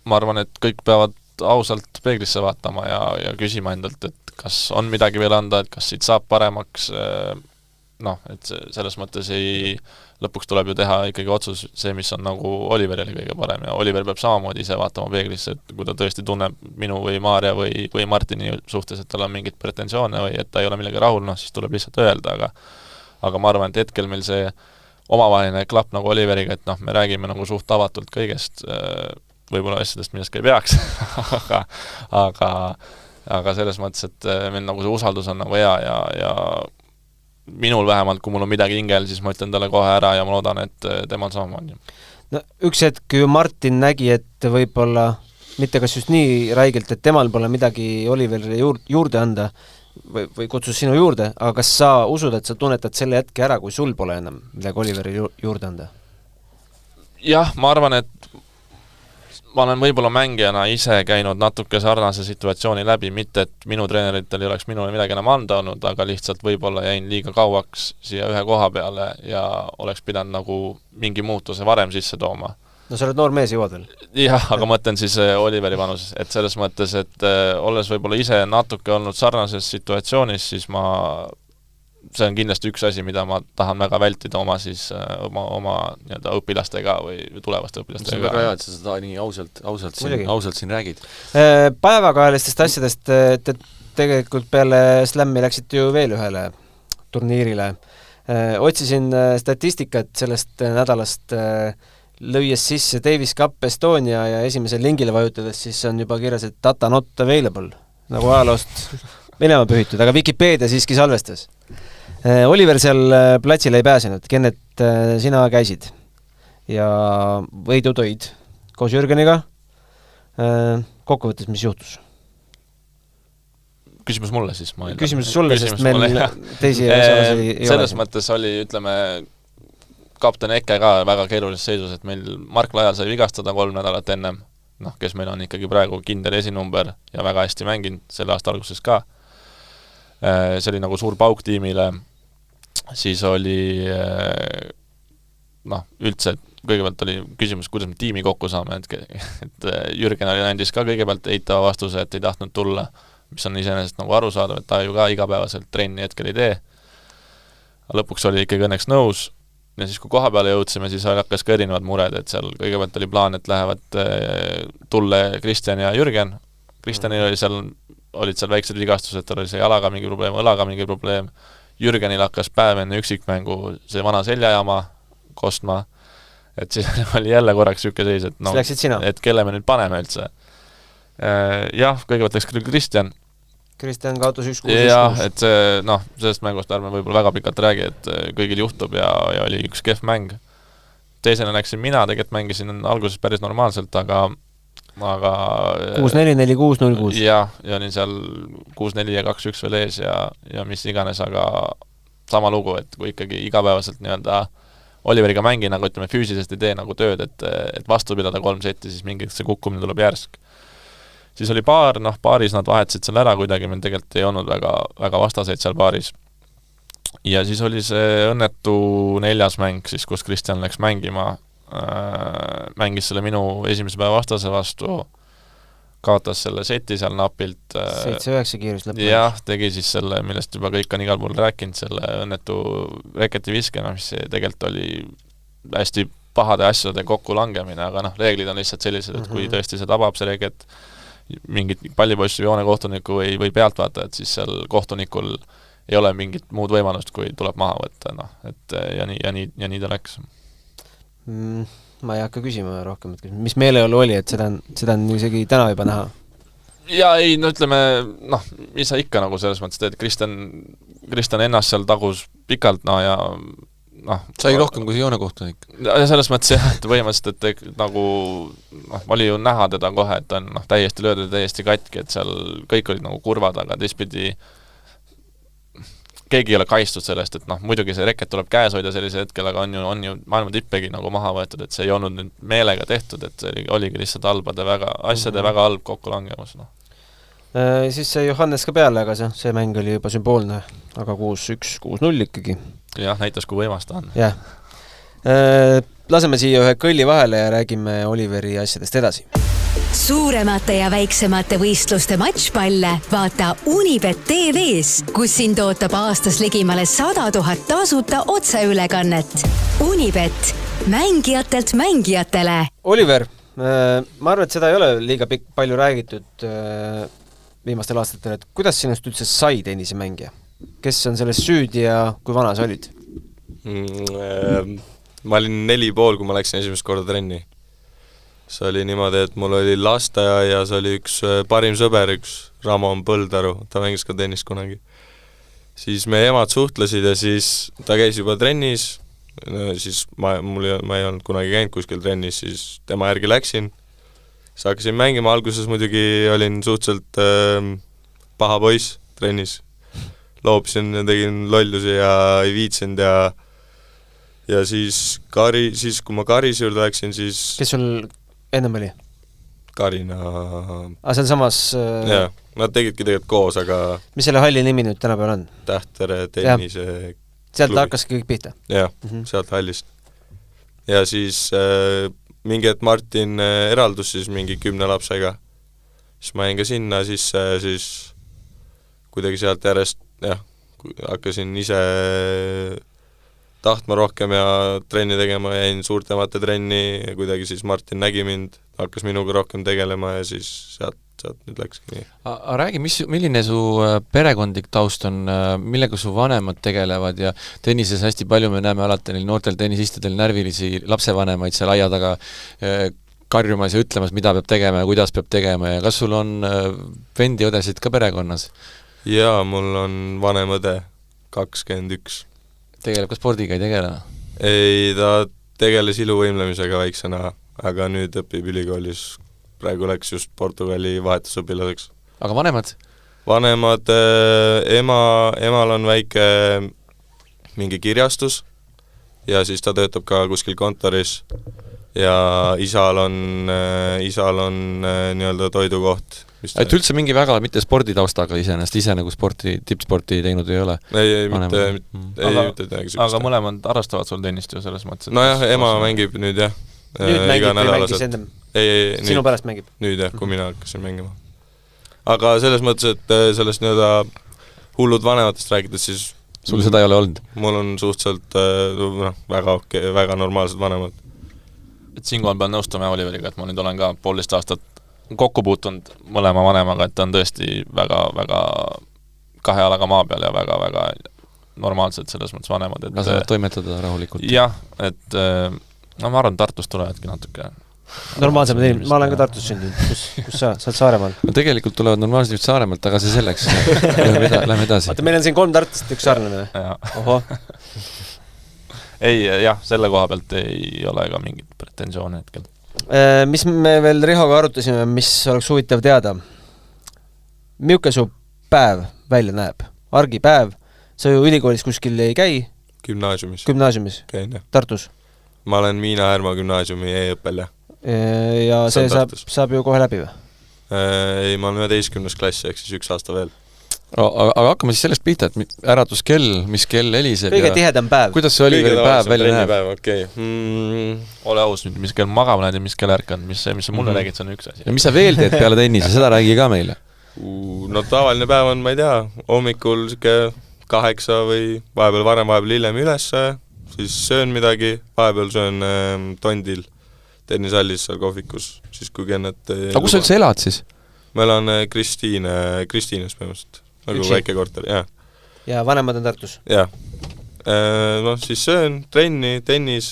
Ma arvan, et kõik peavad ausalt peeglisse vaatama ja küsima endalt, et kas on midagi veel anda, et kas siit saab paremaks, noh, et selles mõttes lõpuks tuleb ju teha ikkagi otsus see, mis on nagu Oliveril kõige parem ja Oliver peab samamoodi ise vaatama peeglisse, et kui ta tõesti tunneb minu või Maarja või Martini suhtes, et tal on mingit pretensioone või et ta ei ole millega rahul, noh, siis tuleb lihtsalt öelda, aga ma arvan, et hetkel meil see omavaheline klapp nagu Oliveriga, et noh, me räägime nagu suht avatult kõigest, võib-olla asjadest, millest ka ei peaks aga selles mõttes, et meil nagu see usaldus on nagu hea ja minul vähemalt, kui mul on midagi hingel, siis ma ütlen talle kohe ära ja ma loodan, et temal samamoodi. No üks hetk ju Martin nägi, et võib-olla mitte kas just nii räigelt, et temal pole midagi Oliverile juurde anda või kutsus sinu juurde, aga kas sa usud, et sa tunnetad selle hetke ära, kui sul pole enam midagi Oliverile juurde anda? Jah, ma arvan, et ma olen võib-olla mängijana ise käinud natuke sarnase situatsiooni läbi, mitte et minu treeneritel ei oleks minule midagi enam anda olnud, aga lihtsalt võib-olla jäin liiga kauaks siia ühe koha peale ja oleks pidanud nagu mingi muutuse varem sisse tooma. No sa oled noor mees, jõuad veel? Jah, aga mõtlen siis Oliveri vanuses, et selles mõttes, et olles võib-olla ise natuke olnud sarnases situatsioonis, siis see on kindlasti üks asi, mida ma tahan väga vältida oma siis oma nii-öelda õpilastega või tulevaste õpilastega. See on väga hea, et sa seda nii ausalt siin räägid. Päevakajalistest asjadest te tegelikult peale Slammi läksite ju veel ühele turniirile. Otsisin statistikat sellest nädalast, lõies sisse Davis Cup Estonia ja esimesel lingile vajutades, siis on juba kirjas, et data not available, nagu ajaloost minema pühitud, aga Wikipedia siiski salvestas. Oliver seal platsile ei pääsenud, Kennet, sina käisid ja võidu tõid koos Jürgeniga. Kokkuvõttes, mis juhtus? Küsimus mulle siis. Küsimus sulle, sest meil teisi asjalas ei ole. Selles mõttes oli, ütleme, kapten Eke ka väga keerulises seisus, et meil Mark Lajal sai vigastada 3 nädalat ennem, noh, kes meil on ikkagi praegu kindel esinumber ja väga hästi mänginud selle aasta alguses ka. See oli nagu suur pauk tiimile, siis oli noh, üldse kõigepealt oli küsimus, kuidas me tiimi kokku saame, et Jürgen andis ka kõigepealt eitava vastuse, et ei tahtnud tulla, mis on iseenesest nagu arusaadav, et ta ju ka igapäevaselt trenni hetkel ei tee. Lõpuks oli ikkagi õnneks nõus ja siis, kui koha peale jõudsime, siis hakkas ka erinevad mured, et seal kõigepealt oli plaan, et lähevad Tulle, Kristjan ja Jürgen. Kristjanil olid seal väiksed vigastused, tal oli see jalaga mingi probleem, õlaga mingi probleem. Jürgenil hakkas päev enne üksikmängu see vana seljajama kostma, et siis oli jälle korraks niisugune seis, et, no, et kelle me nüüd paneme üldse. Jah, kõigepealt läks Kristjan. Kristjan kaotas 1-6. Jah, et see, noh, sellest mängust ärme võib-olla väga pikalt räägi, et kõigil juhtub ja oli üks kehv mäng. Teisena läksin mina, tegelikult mängisin alguses päris normaalselt, aga 6-4, 4-6, 0-6. Ja olin seal 6-4 ja 2-1 veel ees ja mis iganes, aga sama lugu, et kui ikkagi igapäevaselt nii-öelda Oliveriga mängin, nagu ütleme, füüsiliselt ei tee nagu tööd, et vastu pidada 3 setti, siis mingit see kukkumine tuleb järsk. Siis oli paar, noh, paaris nad vahetasid seal ära kuidagi, meil tegelikult ei olnud väga vastaseid seal paaris. Ja siis oli see õnnetu 4. mäng, siis kus Kristjan läks mängima, mängis selle minu esimese päeva vastase vastu, kaotas selle seti seal napilt. 7-9 kiirus lõpp. Jah, tegi siis selle, millest juba kõik on igal pool rääkinud, selle õnnetu reketi viskena, mis tegelikult oli hästi pahade asjade kokku langemine, aga noh, reeglid on lihtsalt sellised, et kui tõesti see tabab see reket mingit pallipoissi või joonekohtuniku või pealtvaatajat, siis seal kohtunikul ei ole mingit muud võimalust, kui tuleb maha võtta, noh, et ja nii ta läks. Ma ei hakka küsima rohkem, et mis meeleolu oli, et seda on isegi täna juba näha? Ja ei, no ütleme, noh, mis sa ikka nagu selles mõttes teed, Kristjan ennast seal tagus pikalt, no ja noh, sai rohkem kui see joonekohtunik. Ja selles mõttes jah, et põhimõtteliselt, et nagu noh, oli ju näha teda kohe, et ta on noh, täiesti löödud, täiesti katki, et seal kõik olid nagu kurvad, aga teistpidi keegi ei ole kaitstud sellest, et noh, muidugi see reket tuleb käes hoida sellise hetkel, aga on ju maailma tippegi nagu maha võetud, et see ei olnud nüüd meelega tehtud, et see oligi lihtsalt asjade väga halb kokkulangemus, noh. Siis sai Johannes ka peale, aga see mäng oli juba sümboolne, aga 6-1, 6-0 ikkagi. Jah, näitas, kui võimas ta on. Jah. Laseme siia ühe kõlli vahele ja räägime Oliveri asjadest edasi. suuremate ja väiksemate võistluste matšpalle vaata Unibet TV-s, kus sind ootab aastas ligimale 100 000 tasuta otseülekannet. Unibet, mängijatelt mängijatele. Oliver, ma arvan, et seda ei ole liiga palju räägitud viimastel aastatel, et kuidas sinust üldse sai tennisemängija? Kes on selles süüdi ja kui vana sa olid? Ma olin 4,5, kui ma läksin esimest korda trenni. See oli niimoodi, et mul oli lasteaia ja see oli üks parim sõber, üks Ramon Põldaru, ta mängis ka tennist kunagi. Siis meie emad suhtlesid ja siis ta käis juba trennis, siis ma ei olnud kunagi käinud kuskil trennis, siis tema järgi läksin. Siis hakkasin mängima, alguses muidugi olin suhteliselt paha poiss trennis. Loopisin ja tegin lollusi ja ei viitsinud ja siis kui ma Karis juurde läksin, siis... Kes sul ennem oli? Karina... see on samas... Jah, nad tegidki tegelikult koos, aga... Mis selle halli nimi nüüd tänapäeval on? Tähtere tennise... Sealt hakkaski kõik pihta? Jah, sealt hallist. Ja siis mingi hetk Martin eraldus siis mingi 10 lapsega. Siis ma jäin ka sinna sisse, siis kuidagi sealt järjest hakkasin ise tahtma rohkem ja trenni tegema, jäin suurtemate trenni ja kuidagi siis Martin nägi mind, hakkas minuga rohkem tegelema ja siis sealt nüüd läkski nii. Räägi, milline su perekondlik taust on, millega su vanemad tegelevad ja tennises hästi palju me näeme alati neil noortel tennisistidel närvilisi lapsevanemaid seal aia taga karjumas ja ütlemas, mida peab tegema ja kuidas peab tegema ja kas sul on vendi õdesid ka perekonnas? Jaa, mul on vanem õde, 21. Tegeleb ka spordiga, ei tegele? Ei, ta tegeles iluvõimlemisega väiksena, aga nüüd õpib ülikoolis. Praegu läks just Portugali vahetusõpilaseks. Aga vanemad? Vanemad, emal on väike mingi kirjastus ja siis ta töötab ka kuskil kontoris ja isal on nii-öelda toidukoht. Et üldse mingi väga mitte sporditaustaga iseenest, ise nagu tippsporti teinud ei ole? Ei, mitte aga mõlemad harrastavad sul tennist ju selles mõttes? Nojah, ema mängib nüüd jah. Nüüd mängib või mängis endam? Sinu pärast mängib? Nüüd jah, kui mina hakkasin mängima. Aga selles mõttes, et sellest nii-öelda hullud vanematest rääkides, siis sul seda ei ole olnud? Mul on suhteliselt väga normaalsed vanemad. Et siinkohal pean nõustama Oliveriga, et ma nüüd olen ka 1,5 aastat kokku puutunud mõlema vanemaga, et ta on tõesti väga kahe jalaga maa peal ja väga normaalsed selles mõttes vanemad. Sa saad toimetada rahulikult? Jah, et ma arvan, Tartust tulevadki natuke. Normaalsemad inimesed, ma olen ka Tartus sündinud. Kus sa oled Saaremaal? No tegelikult tulevad normaalsed Saaremaalt, aga see selleks. Lähme edasi. Vaata, meil on siin 3 Tartust, üks Saarlane. Oho. Ei, jah, selle koha pealt ei ole ka mingit pretensioone hetkel. Mis me veel Rihoga arutasime, mis oleks huvitav teada? Milline su päev välja näeb? Argipäev? Sa ju ülikoolis kuskil ei käi? Gümnaasiumis? Käin, jah. Tartus? Ma olen Miina Härma gümnaasiumi e-õppel, jah. Ja see saab ju kohe läbi või? Ei, ma olen 11. klassi, ehk siis 1 aasta veel. Aga hakkame siis sellest pihta, et äratuskell, mis kell heliseb kõige tihedam päev. Kuidas see Oliveri päev välja näeb? Okay. Ole aus nüüd, mis kell magama lähed ja mis kell ärkad, mis sa mulle räägid, see on üks asi. Ja mis sa veel teed peale tennise, seda räägi ka meile? No tavaline päev on, ma ei tea, hommikul 8 või vahepeal varem, vahepeal hiljem üles, siis söön midagi, vahepeal söön tondil tennisallis seal kohvikus, siis kui kenned... Aga kus sa üldse elad siis? Ma elan Kristiines põhimõtteliselt. Nagu väike korter, jah. Ja vanemad on Tartus? Jah. No siis söön, trenni, tennis,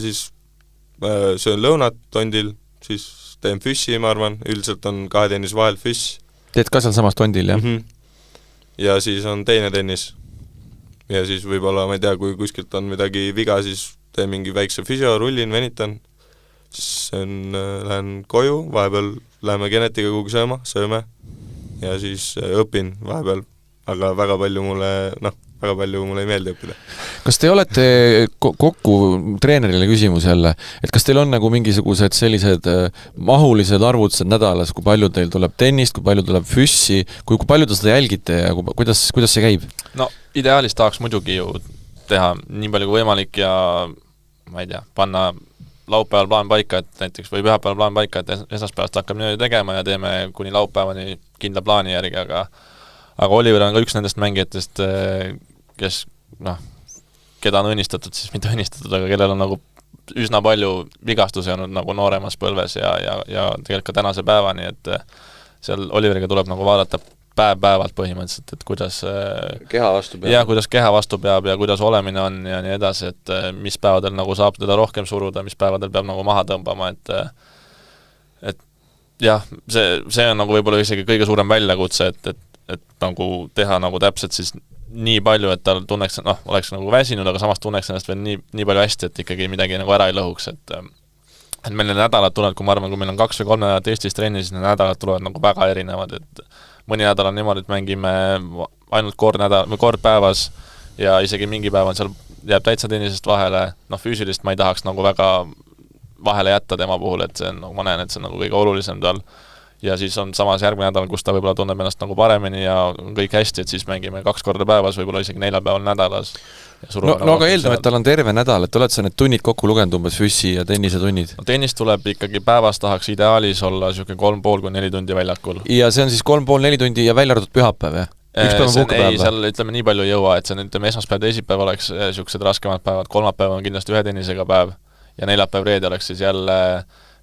siis söön lõunat tondil, siis teen füssi, ma arvan, üldiselt on 2 tennis vahel füss. Teed ka seal samas tondil, jah? Ja siis on teine tennis. Ja siis võib-olla, ma ei tea, kui kuskilt on midagi viga, siis teen mingi väikse füsio, rullin, venitan, siis lähen koju, vahepeal läheme Genetiga kuhugi sööme ja siis õpin vahepeal, aga väga palju mulle ei meeldi õppida. Kas te olete kokku treenerile küsimus jälle, et kas teil on nagu mingisugused sellised mahulised arvutused nädalas, kui palju teil tuleb tennist, kui palju tuleb füssi, kui palju te seda jälgite ja kuidas see käib? No ideaalis tahaks muidugi ju teha nii palju kui võimalik ja ma ei tea, panna laupäeval plaan paika, et näiteks või pühapäeval plaan paika, et esmaspäevast hakkame niimoodi tegema ja teeme kuni laupäevani kindla plaani järgi, aga Oliver on ka üks nendest mängijatest, kes keda on õnnistatud, siis mitte õnnistatud, aga kellel on nagu üsna palju vigastusi olnud nagu nooremas põlves ja tegelikult ka tänase päevani, et seal Oliveriga tuleb nagu vaadata päev-päevalt põhimõtteliselt, et kuidas keha vastu peab. Ja kuidas keha vastu peab ja kuidas olemine on ja nii edasi, et mis päevadel nagu saab teda rohkem suruda, mis päevadel peab nagu maha tõmbama, et jah, see on nagu võib-olla isegi kõige suurem väljakutse, et nagu teha nagu täpselt siis nii palju, et tal tunneks, oleks nagu väsinud, aga samas tunneks ennast veel nii palju hästi, et ikkagi midagi nagu ära ei lõhuks, et meil need nädalad tulevad, kui ma arvan, kui meil on 2 või 3 nädalat Eestis trenni, siis need nädalad tulevad nagu väga erinevad, et mõni nädal on niimoodi, et mängime ainult kord päevas ja isegi mingi päev on seal, jääb täitsa tennisest vahele, füüsilist ma ei tahaks nagu väga vahele jätta tema puhul, et see on, ma näen, et see on nagu kõige olulisem tal. Ja siis on samas järgmine nädal, kus ta võib-olla tunneb ennast nagu paremini ja kõik hästi, et siis mängime 2 korda päevas, võib-olla isegi 4 päeval nädalas. No aga eeldame, et tal on terve nädal, et oled sa need tunnid kokku lugenud umbes füüsi ja tennisetunnid? Tennis tuleb ikkagi päevas, tahaks ideaalis olla niisugune 3,5–4 tundi väljakul. Ja see on siis 3,5–4 tundi ja välja arvatud pühapäev, jah? Üks päev on puhkepäev? Ei, seal ütleme nii palju ei jõua, et see on esmaspäev, teisipäev oleks niisugused raskemad päevad, kolmapäev on kindlasti 1 tennisega päev ja neljapäev, reede oleks siis jälle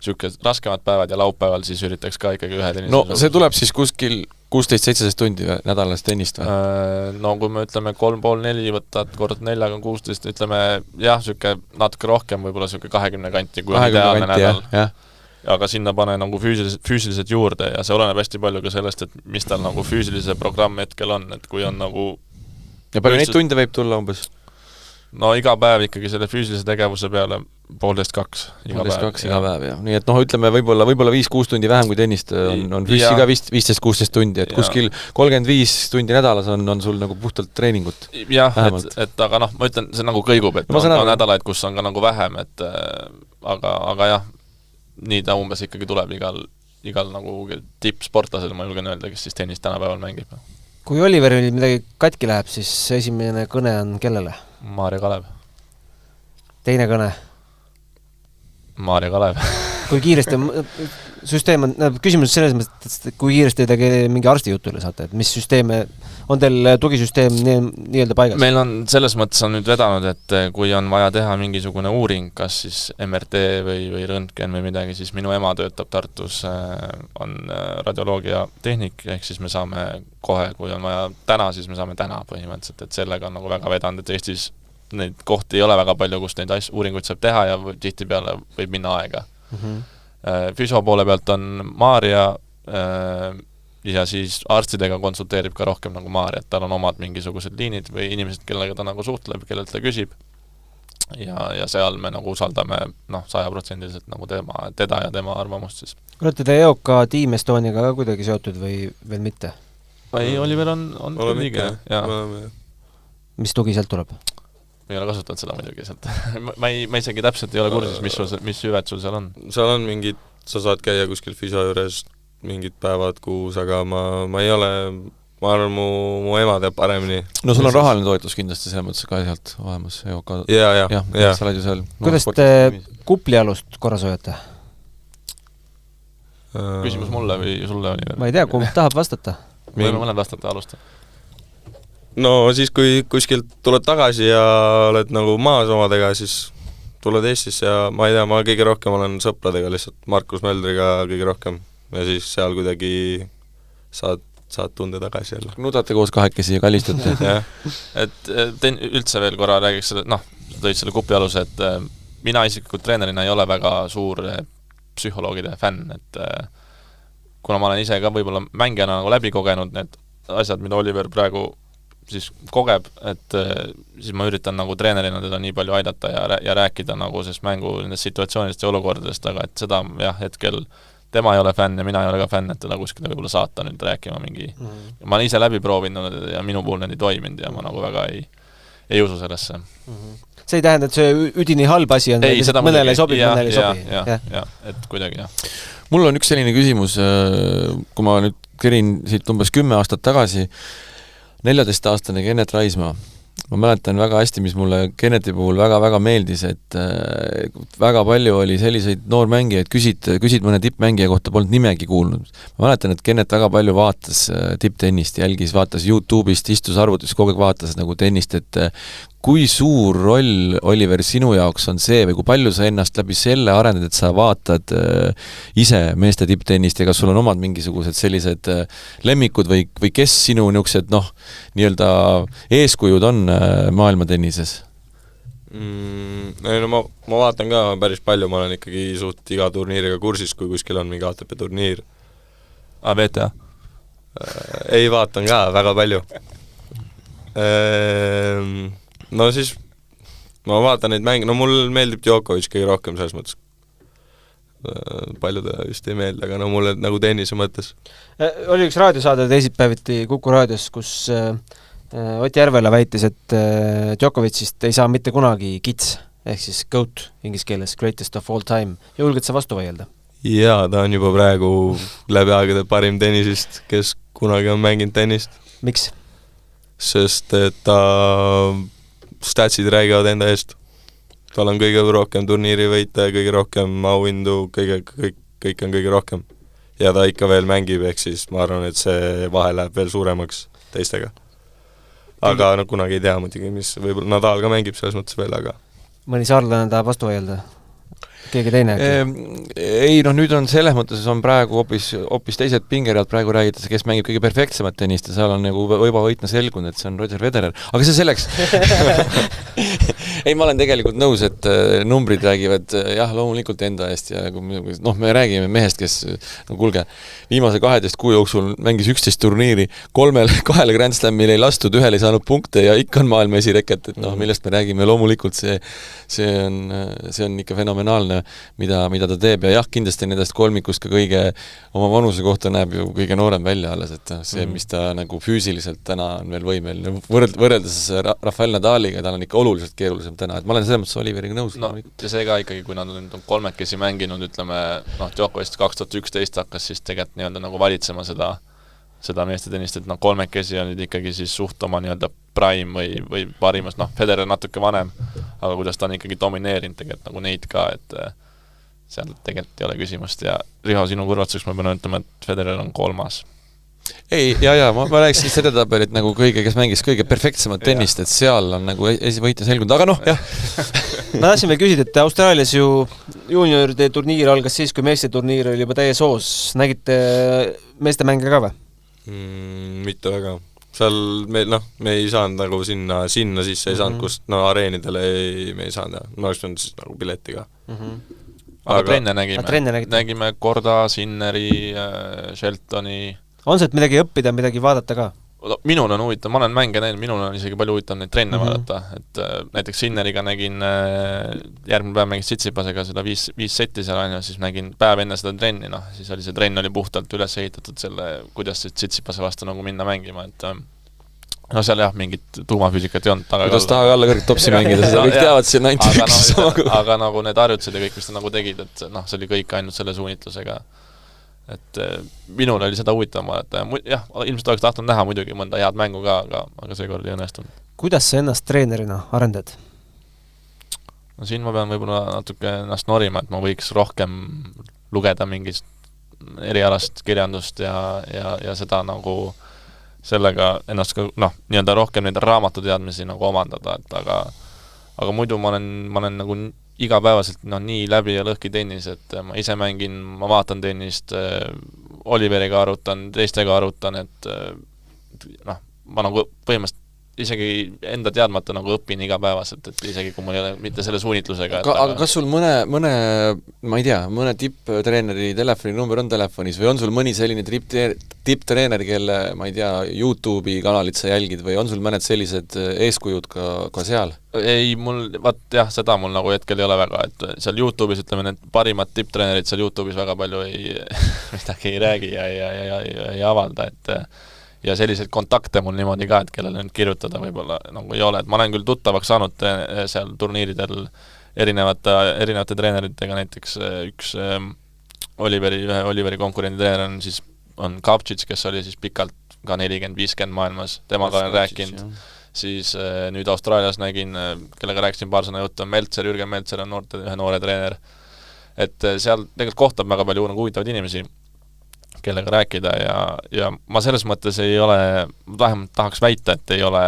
niisugused raskemad päevad ja laupäeval siis üritaks ka ikkagi 1 tennis. No see tuleb siis kuskil 16-17 tundi nädalas tennist või? No kui me ütleme 3,5–4 võtad kord 4 on 16, ütleme jah, natuke rohkem, võib-olla 20 kanti, kui on ideaalne nädal. Aga sinna pane nagu füüsiliselt juurde ja see oleneb hästi palju ka sellest, et mis tal nagu füüsilise programm hetkel on, et kui on nagu ja palju neid tunde võib tulla umbes? No iga päev ikkagi selle füüsilise tegevuse peale 1,5–2 iga päev, jah. Nii et ütleme võib-olla 5-6 tundi vähem kui tennist on füüsis ka 15-16 tundi, et kuskil 35 tundi nädalas on sul nagu puhtalt treeningut. Jah, et aga ma ütlen, see nagu kõigub, et on nädalaid, kus on ka nagu vähem, et aga jah, nii ta umbes ikkagi tuleb igal nagu tippsportlasel, ma julgen öelda, kes siis tennist tänapäeval mängib. Kui Oliveril midagi katki läheb, siis esimene kõne on kellele? Maarja Kalev. Teine kõne? Maarja Kalev. Kui kiiresti süsteem on, küsimus selles mõttes, et kui kiiresti te mingi arsti jutule saate, et mis süsteeme, on teil tugisüsteem nii-öelda paigas? Meil on selles mõttes on nüüd vedanud, et kui on vaja teha mingisugune uuring, kas siis MRT või röntgen või midagi, siis minu ema töötab Tartus, on radioloogia tehnik, ehk siis me saame kohe, kui on vaja täna, siis me saame täna põhimõtteliselt, et sellega on nagu väga vedanud, et Eestis neid kohti ei ole väga palju, kus neid uuringuid saab teha ja tihtipeale võib minna aega. Füsio poole pealt on Maarja ja siis arstidega konsulteerib ka rohkem nagu Maarja, et tal on omad mingisugused liinid või inimesed, kellega ta nagu suhtleb, kellelt ta küsib ja seal me nagu usaldame 100% nagu teda ja tema arvamust siis. Olete te EOK Team Estoniaga ka kuidagi seotud või veel mitte? Ei, Oliver on liige. Mis tugi sealt tuleb? Ma ei ole kasutanud seda muidugi sealt. ma isegi täpselt ei ole kursis, mis hüved sul seal on. Seal on mingid, sa saad käia kuskil füsio juures mingid päevad kuus, aga ma ei ole, ma arvan, mu ema teab paremini. No sul on rahaline toetus kindlasti selles mõttes ka sealt olemas. Ja. Sa oled ju seal. Kuidas te kuplialust korras hoiate? Küsimus mulle või sulle oli? Ma ei tea, kumb tahab vastata. Võime mõned vastata alustada. No siis, kui kuskilt tuled tagasi ja oled nagu maas omadega, siis tuled Eestisse ja ma ei tea, ma kõige rohkem olen sõpradega lihtsalt Markus Möldriga kõige rohkem ja siis seal kuidagi saad tunde tagasi jälle. Nudate koos kahekesi ja kallistate. Et üldse veel korra räägiks selle, tõid selle kuplialuse, et mina isiklikult treenerina ei ole väga suur psühholoogide fänn, et kuna ma olen ise ka võib-olla mängijana nagu läbi kogenud need asjad, mida Oliver praegu siis kogeb, et siis ma üritan nagu treenerina teda nii palju aidata ja rääkida nagu sellest mängu nendest situatsioonidest ja olukordadest, aga et seda jah, hetkel tema ei ole fänn ja mina ei ole ka fänn, et teda kuskile võib-olla saata nüüd rääkima mingi ma olen ise läbi proovinud ja minu puhul need ei toiminud ja ma nagu väga ei usu sellesse. See ei tähenda, et see üdini halb asi on, mõnele sobib, mõnele ei sobi. Ja, et kuidagi jah. Mul on üks selline küsimus, kui ma nüüd kerin siit umbes 10 aastat tagasi, 14-aastane Kennet Raismaa ma mäletan väga hästi, mis mulle Kenneti puhul väga-väga meeldis, et väga palju oli selliseid noormängijaid, küsid mõne tippmängija kohta, polnud nimegi kuulnud. Ma mäletan, et Kennet väga palju vaatas tipptennist, jälgis, vaatas YouTube'ist, istus arvutis, kogu aeg vaatas nagu tennist, et kui suur roll, Oliver, sinu jaoks on see või kui palju sa ennast läbi selle arendad, et sa vaatad ise meeste tipptennist ja kas sul on omad mingisugused sellised lemmikud või kes sinu niisugused nii-öelda eeskujud on maailmatennises? Ma vaatan ka päris palju, ma olen ikkagi suht iga turniiriga kursis, kui kuskil on mingi ATP turniir. VTA? Ei, vaatan ka väga palju. No siis ma vaatan neid mänge, mul meeldib Djokovic kõige rohkem selles mõttes. Palju ta just ei meeldi, aga mulle nagu tennise mõttes. Oli üks raadiosaade teisipäeviti Kuku raadios, kus Ott Järvela väitis, et Djokovicist ei saa mitte kunagi kits, ehk siis GOAT inglise keeles, greatest of all time. Julged sa vastu vaielda? Jaa, ta on juba praegu läbi aegade parim tennisist, kes kunagi on mänginud tennist. Miks? Sest et ta statsid räägivad enda eest. Tal on kõige rohkem turniirivõite, kõige rohkem auhindu, kõik on kõige rohkem. Ja ta ikka veel mängib, ehk siis ma arvan, et see vahe läheb veel suuremaks teistega. Aga kunagi ei tea muidugi, mis võib-olla Nadal ka mängib selles mõttes veel, aga mõni saarlane tahab vastu vaielda? Keegi teine? Ei, nüüd on selles mõttes, on praegu hoopis teised pingeread, praegu räägitakse, kes mängib kõige perfektsemat tennist ja seal on nagu võibavõitna selgunud, et see on Roger Federer. Aga see selleks. Ei, ma olen tegelikult nõus, et numbrid räägivad jah, loomulikult enda eest ja me räägime mehest, kes kuulge, viimase 12 kuu jooksul mängis 11 turniiri, 2 Grand Slamil ei lastud, 1 ei saanud punkte ja ikka on maailma esireket, et millest me räägime, loomulikult see on ikka fenomenaalne, mida ta teeb ja jah, kindlasti nendest kolmikust ka kõige oma vanuse kohta näeb ju kõige noorem välja alles, et see, mis ta nagu füüsiliselt täna on veel võimeline, võrreldes Rafael Nadaliga, tal on ikka oluliselt keerulisem täna, et ma olen selles mõttes Oliveriga nõus. Ja see ka ikkagi, kui nad on kolmekesi mänginud, ütleme, Djokovic 2011 hakkas siis tegelikult nii-öelda nagu valitsema seda meeste tennist, et kolmekesi on nüüd ikkagi siis suht oma nii-öelda prime või parimas, Federer natuke vanem, aga kuidas ta on ikkagi domineerinud tegelikult nagu neid ka, et seal tegelikult ei ole küsimust ja Riho, sinu kurvatuseks ma pean ütlema, et Federer on 3. Ei, ma rääksin seda tabelit nagu kõige, kes mängis kõige perfektsemat tennist, et seal on nagu võitja selgunud, aga jah. Ma tahtsin veel küsida, et Austraalias ju juunioride turniir algas siis, kui meeste turniir oli juba täies hoos. Nägite meeste mänge ka või? Mitte väga. Seal me ei saanud nagu sinna sisse ei saanud, kust areenidele me ei saanud. Ma oleks pidanud siis nagu piletiga. Aga trenne nägime Korda, Sinneri, Sheltoni. On see, et midagi õppida, midagi vaadata ka? Minul on huvitav, ma olen mänge näinud, minul on isegi palju huvitav neid trenne vaadata, et näiteks Sinneriga nägin järgmine päev mängis Tsitsipasega seda 5 setti seal, siis nägin päev enne seda trenni, siis oli see trenn oli puhtalt üles ehitatud selle, kuidas siis Tsitsipase vastu nagu minna mängima, et seal jah, mingit tuumafüüsikat ei olnud. Kuidas taha alla kõrget topsi mängida, seda kõik teavad siin ainult üks sama. Aga nagu need harjutused ja kõik, mis ta nagu tegid, et see oli kõik ainult selle suunitlusega. Et minul oli seda huvitav vaadata ja jah, ilmselt oleks tahtnud näha muidugi mõnda head mängu ka, aga seekord ei õnnestunud. Kuidas sa ennast treenerina arendad? Siin ma pean võib-olla natuke ennast norima, et ma võiks rohkem lugeda mingist erialast kirjandust ja seda nagu sellega ennast ka, nii-öelda rohkem neid raamatuteadmisi nagu omandada, et aga muidu ma olen nagu igapäevaselt nii läbi ja lõhki tennis, et ma ise mängin, ma vaatan tennist, Oliveriga arutan, teistega arutan, et ma nagu põhimõtteliselt isegi enda teadmata nagu õpin igapäevaselt, et isegi kui mul ei ole mitte selle suunitlusega. Aga kas sul mõne, ma ei tea, mõne tipptreeneri telefoninumber on telefonis või on sul mõni selline tipptreener, kelle, ma ei tea, YouTube'i kanalit sa jälgid või on sul mõned sellised eeskujud ka seal? Ei, seda mul nagu hetkel ei ole väga, et seal YouTube'is ütleme, need parimad tipptreenerid seal YouTube'is väga palju midagi ei räägi ja ei avalda, et ja selliseid kontakte mul niimoodi ka, et kellele nüüd kirjutada võib-olla nagu ei ole, et ma olen küll tuttavaks saanud seal turniiridel erinevate treeneritega, näiteks üks Oliveri konkurenditreener on Kavčić, kes oli siis pikalt ka 40-50 maailmas, temaga olen rääkinud siis nüüd Austraalias nägin, kellega rääkisin paar sõna juttu, on Jürgen Meltser on ühe noore treener. Et seal tegelikult kohtab väga palju nagu huvitavaid inimesi, kellega rääkida ja ma selles mõttes ei ole, vähemalt tahaks väita, et ei ole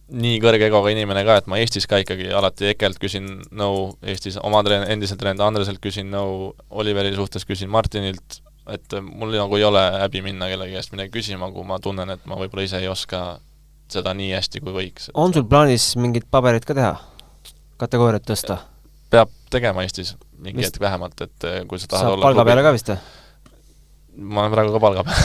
nii kõrge egoga inimene ka, et ma Eestis ka ikkagi alati Ekelt küsin nõu, Eestis oma endiselt treener Andreselt küsin nõu, Oliveri suhtes küsin Martinilt, et mul nagu ei ole häbi minna kellegi käest midagi küsima, kui ma tunnen, et ma võib-olla ise ei oska seda nii hästi, kui võiks. On sul plaanis mingid paberid ka teha? Kategooriat tõsta? Peab tegema Eestis mingi hetk vähemalt, et kui sa tahad olla palga peale ka vist? Ma olen praegu ka palga peal.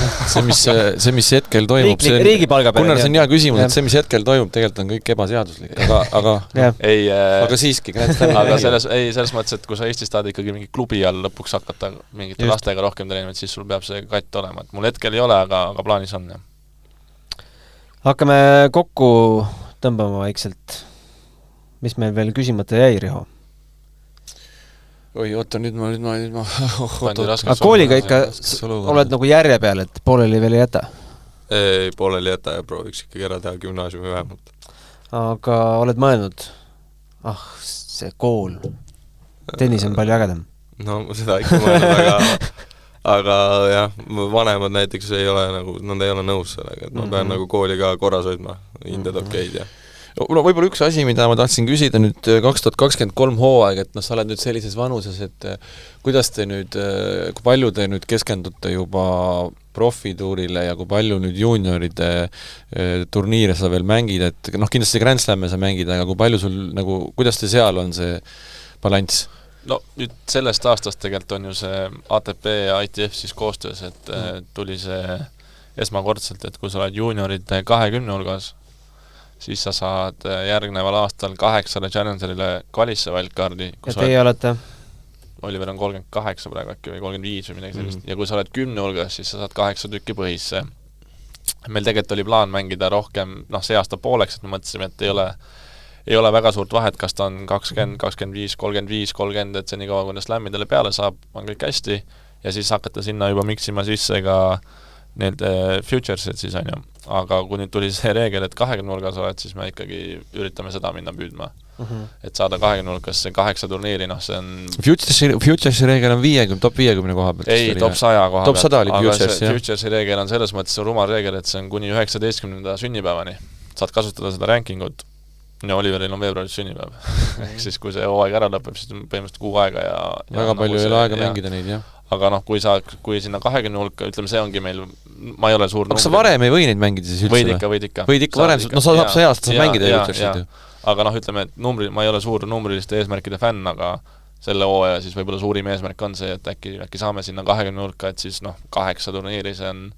see, mis hetkel toimub, riigi palga peale. Gunnar, see on hea küsimus, et see, mis hetkel toimub, tegelikult on kõik ebaseaduslik, aga siiski. Aga selles mõttes, et kui sa Eestis tahad ikkagi mingi klubi all lõpuks hakata mingite lastega rohkem treenima, siis sul peab see katt olema. Et mul hetkel ei ole, aga plaanis on. Hakkame kokku tõmbama vaikselt. Mis meil veel küsimata jäi, Riho? Oi, oota, nüüd ma aga kooliga ikka oled nagu järje peal, et pooleli veel ei jäta? Ei, pooleli jäta ja prooviks ikkagi ära teha gümnaasiumi vähemalt. Aga oled mõelnud, see kool, tennis on palju ägedam? No seda ikka mõelnud, aga jah, vanemad näiteks ei ole nagu, nad ei ole nõus sellega, et ma pean nagu kooli ka korras hoidma, hinded okeid ja no võib-olla üks asi, mida ma tahtsin küsida nüüd 2023 hooaeg, et sa oled nüüd sellises vanuses, et kuidas te nüüd, kui palju te nüüd keskendute juba profituurile ja kui palju nüüd juunioride turniire sa veel mängid, et kindlasti Grand Slamme sa mängid, aga kui palju sul nagu, kuidas te seal on see balanss? No nüüd sellest aastast tegelikult on ju see ATP ja ITF siis koostöös, et tuli see esmakordselt, et kui sa oled juunioride 20 hulgas, siis sa saad järgneval aastal 8 Challengerile kvalisse wildcardi. Ja teie olete? Oliver on 38 praegu äkki või 35 või midagi sellist. Ja kui sa oled 10 hulgas, siis sa saad 8 tükki põhisse. Meil tegelikult oli plaan mängida rohkem, see aasta pooleks, et me mõtlesime, et ei ole väga suurt vahet, kas ta on 20, 25, 35, 30, et see nii kaua, kui slammidele peale saab, on kõik hästi. Ja siis hakata sinna juba miksima sisse ka need futures'id siis on ju. Aga kui nüüd tuli see reegel, et 20 hulgas oled, siis me ikkagi üritame seda minna püüdma. Et saada 20 hulgas see 8 turniiri, see on... Futuresi reegel on 50, top 50 koha pealt. Ei, top 100 koha pealt. Top 100 oli Futures, jah. Futuresi reegel on selles mõttes rumal reegel, et see on kuni 19. sünnipäevani. Saad kasutada seda rankingut. Ja Oliveril on veebruaris sünnipäev. Ehk siis, kui see hooaeg ära lõpeb, siis põhimõtteliselt 6 aega ja väga palju ei ole aega mängida neid, jah. Aga kui sinna 20 hulka, ütleme, see ongi meil, ma ei ole suur numbri. Aga sa varem ei või neid mängida siis üldse? Võid ikka. Võid ikka varem, sa saab see aasta mängida ja ütleksid ju. Aga ütleme, et ma ei ole suur numbriliste eesmärkide fänn, aga selle hooaja siis võib-olla suurim eesmärk on see, et äkki saame sinna 20 hulka, et siis 8 turniiri, see on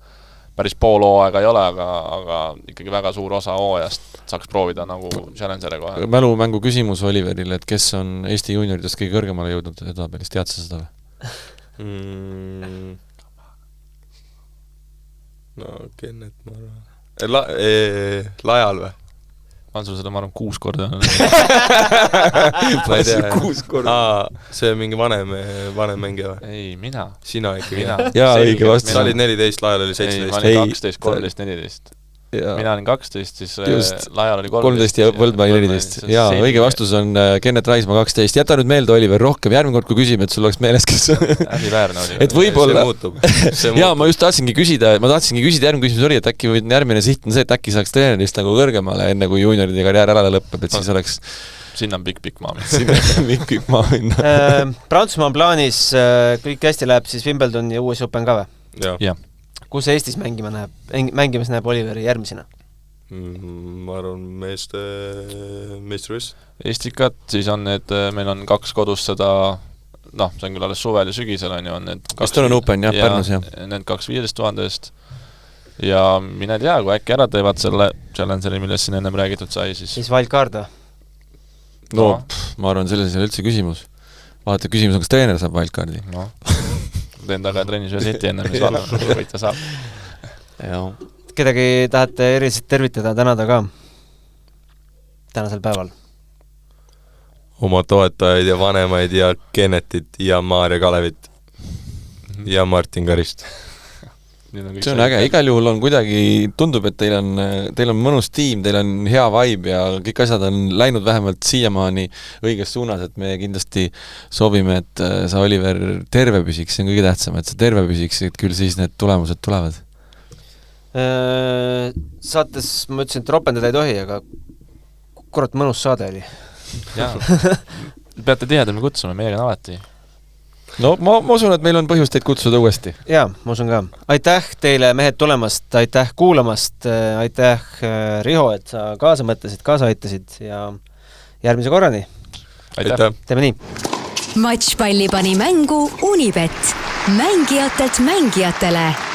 päris pool hooaega ei ole, aga ikkagi väga suur osa hooajast saaks proovida nagu Challengeri kohe. Mälumängu küsimus Oliverile, et kes on Eesti junioridest kõige kõrgemale jõudnud edabelis, tead sa seda või? No Kennet ma arvan Lajal või? Ma on sul seda, ma arvan, 6 korda ma ei tea see on mingi vanem mängija või? Ei, mina sina ikkagi jaa, õige vastus sa olid 14, Lajal oli 17 ei, ma olin 12, 13, 14 mina olin 12, siis Lajal oli 13 ja Võldmäe 14 jaa, õige vastus on Kennet Raismaa 12 jäta nüüd meelde, Oliver, rohkem järgmine kord, kui küsime, et sul oleks meeles, kes häbiväärne oli et võib-olla see muutub jaa, ma just tahtsingi küsida järgmine küsimus oli, et äkki järgmine siht on see, et äkki saaks treenerist nagu kõrgemale enne kui juunioride karjäär ära lõpeb, et siis oleks sinna on pikk maa pikk maa minna Prantsusmaa on plaanis, kõik hästi läheb, siis Wimbledon ja US Open ka või? jah kus Eestis mängimas näeb Oliveri järgmisena? Ma arvan, meistrivõistlus. Eestikat, siis on need, meil on 2 kodus seda, see on küll alles suvel ja sügisel on ju, on need Estonian Open, jah, Pärnus, jah. Need 2 15 000 eest. Ja mine tea, kui äkki ära teevad selle Challengeri, millest siin ennem räägitud sai, siis wildcard või? No, ma arvan, selles ei ole üldse küsimus. Vaata, küsimus on, kas treener saab wildcardi? teen taga trennis ühe seti enne, mis võita saab. Kedagi tahate eriliselt tervitada, tänada ka tänasel päeval? Oma toetajaid ja vanemaid ja Kennetit ja Maarja Kalevit ja Martin Karist. See on äge, igal juhul on kuidagi, tundub, et teil on mõnus tiim, teil on hea vibe ja kõik asjad on läinud vähemalt siiamaani õiges suunas, et me kindlasti soovime, et sa, Oliver, terve püsiks, see on kõige tähtsam, et sa terve püsiks, et küll siis need tulemused tulevad. Saates ma ütlesin, et ropendada ei tohi, aga kurat mõnus saade oli. Peate tihedamini kutsuma, meiega on alati. No ma usun, et meil on põhjust teid kutsuda uuesti. Jaa, ma usun ka. Aitäh teile, mehed, tulemast, aitäh kuulamast, aitäh, Riho, et sa kaasa mõtlesid, kaasa aitasid ja järgmise korrani. Aitäh. Teeme nii. Matšpalli pani mängu Unibet. Mängijatelt mängijatele.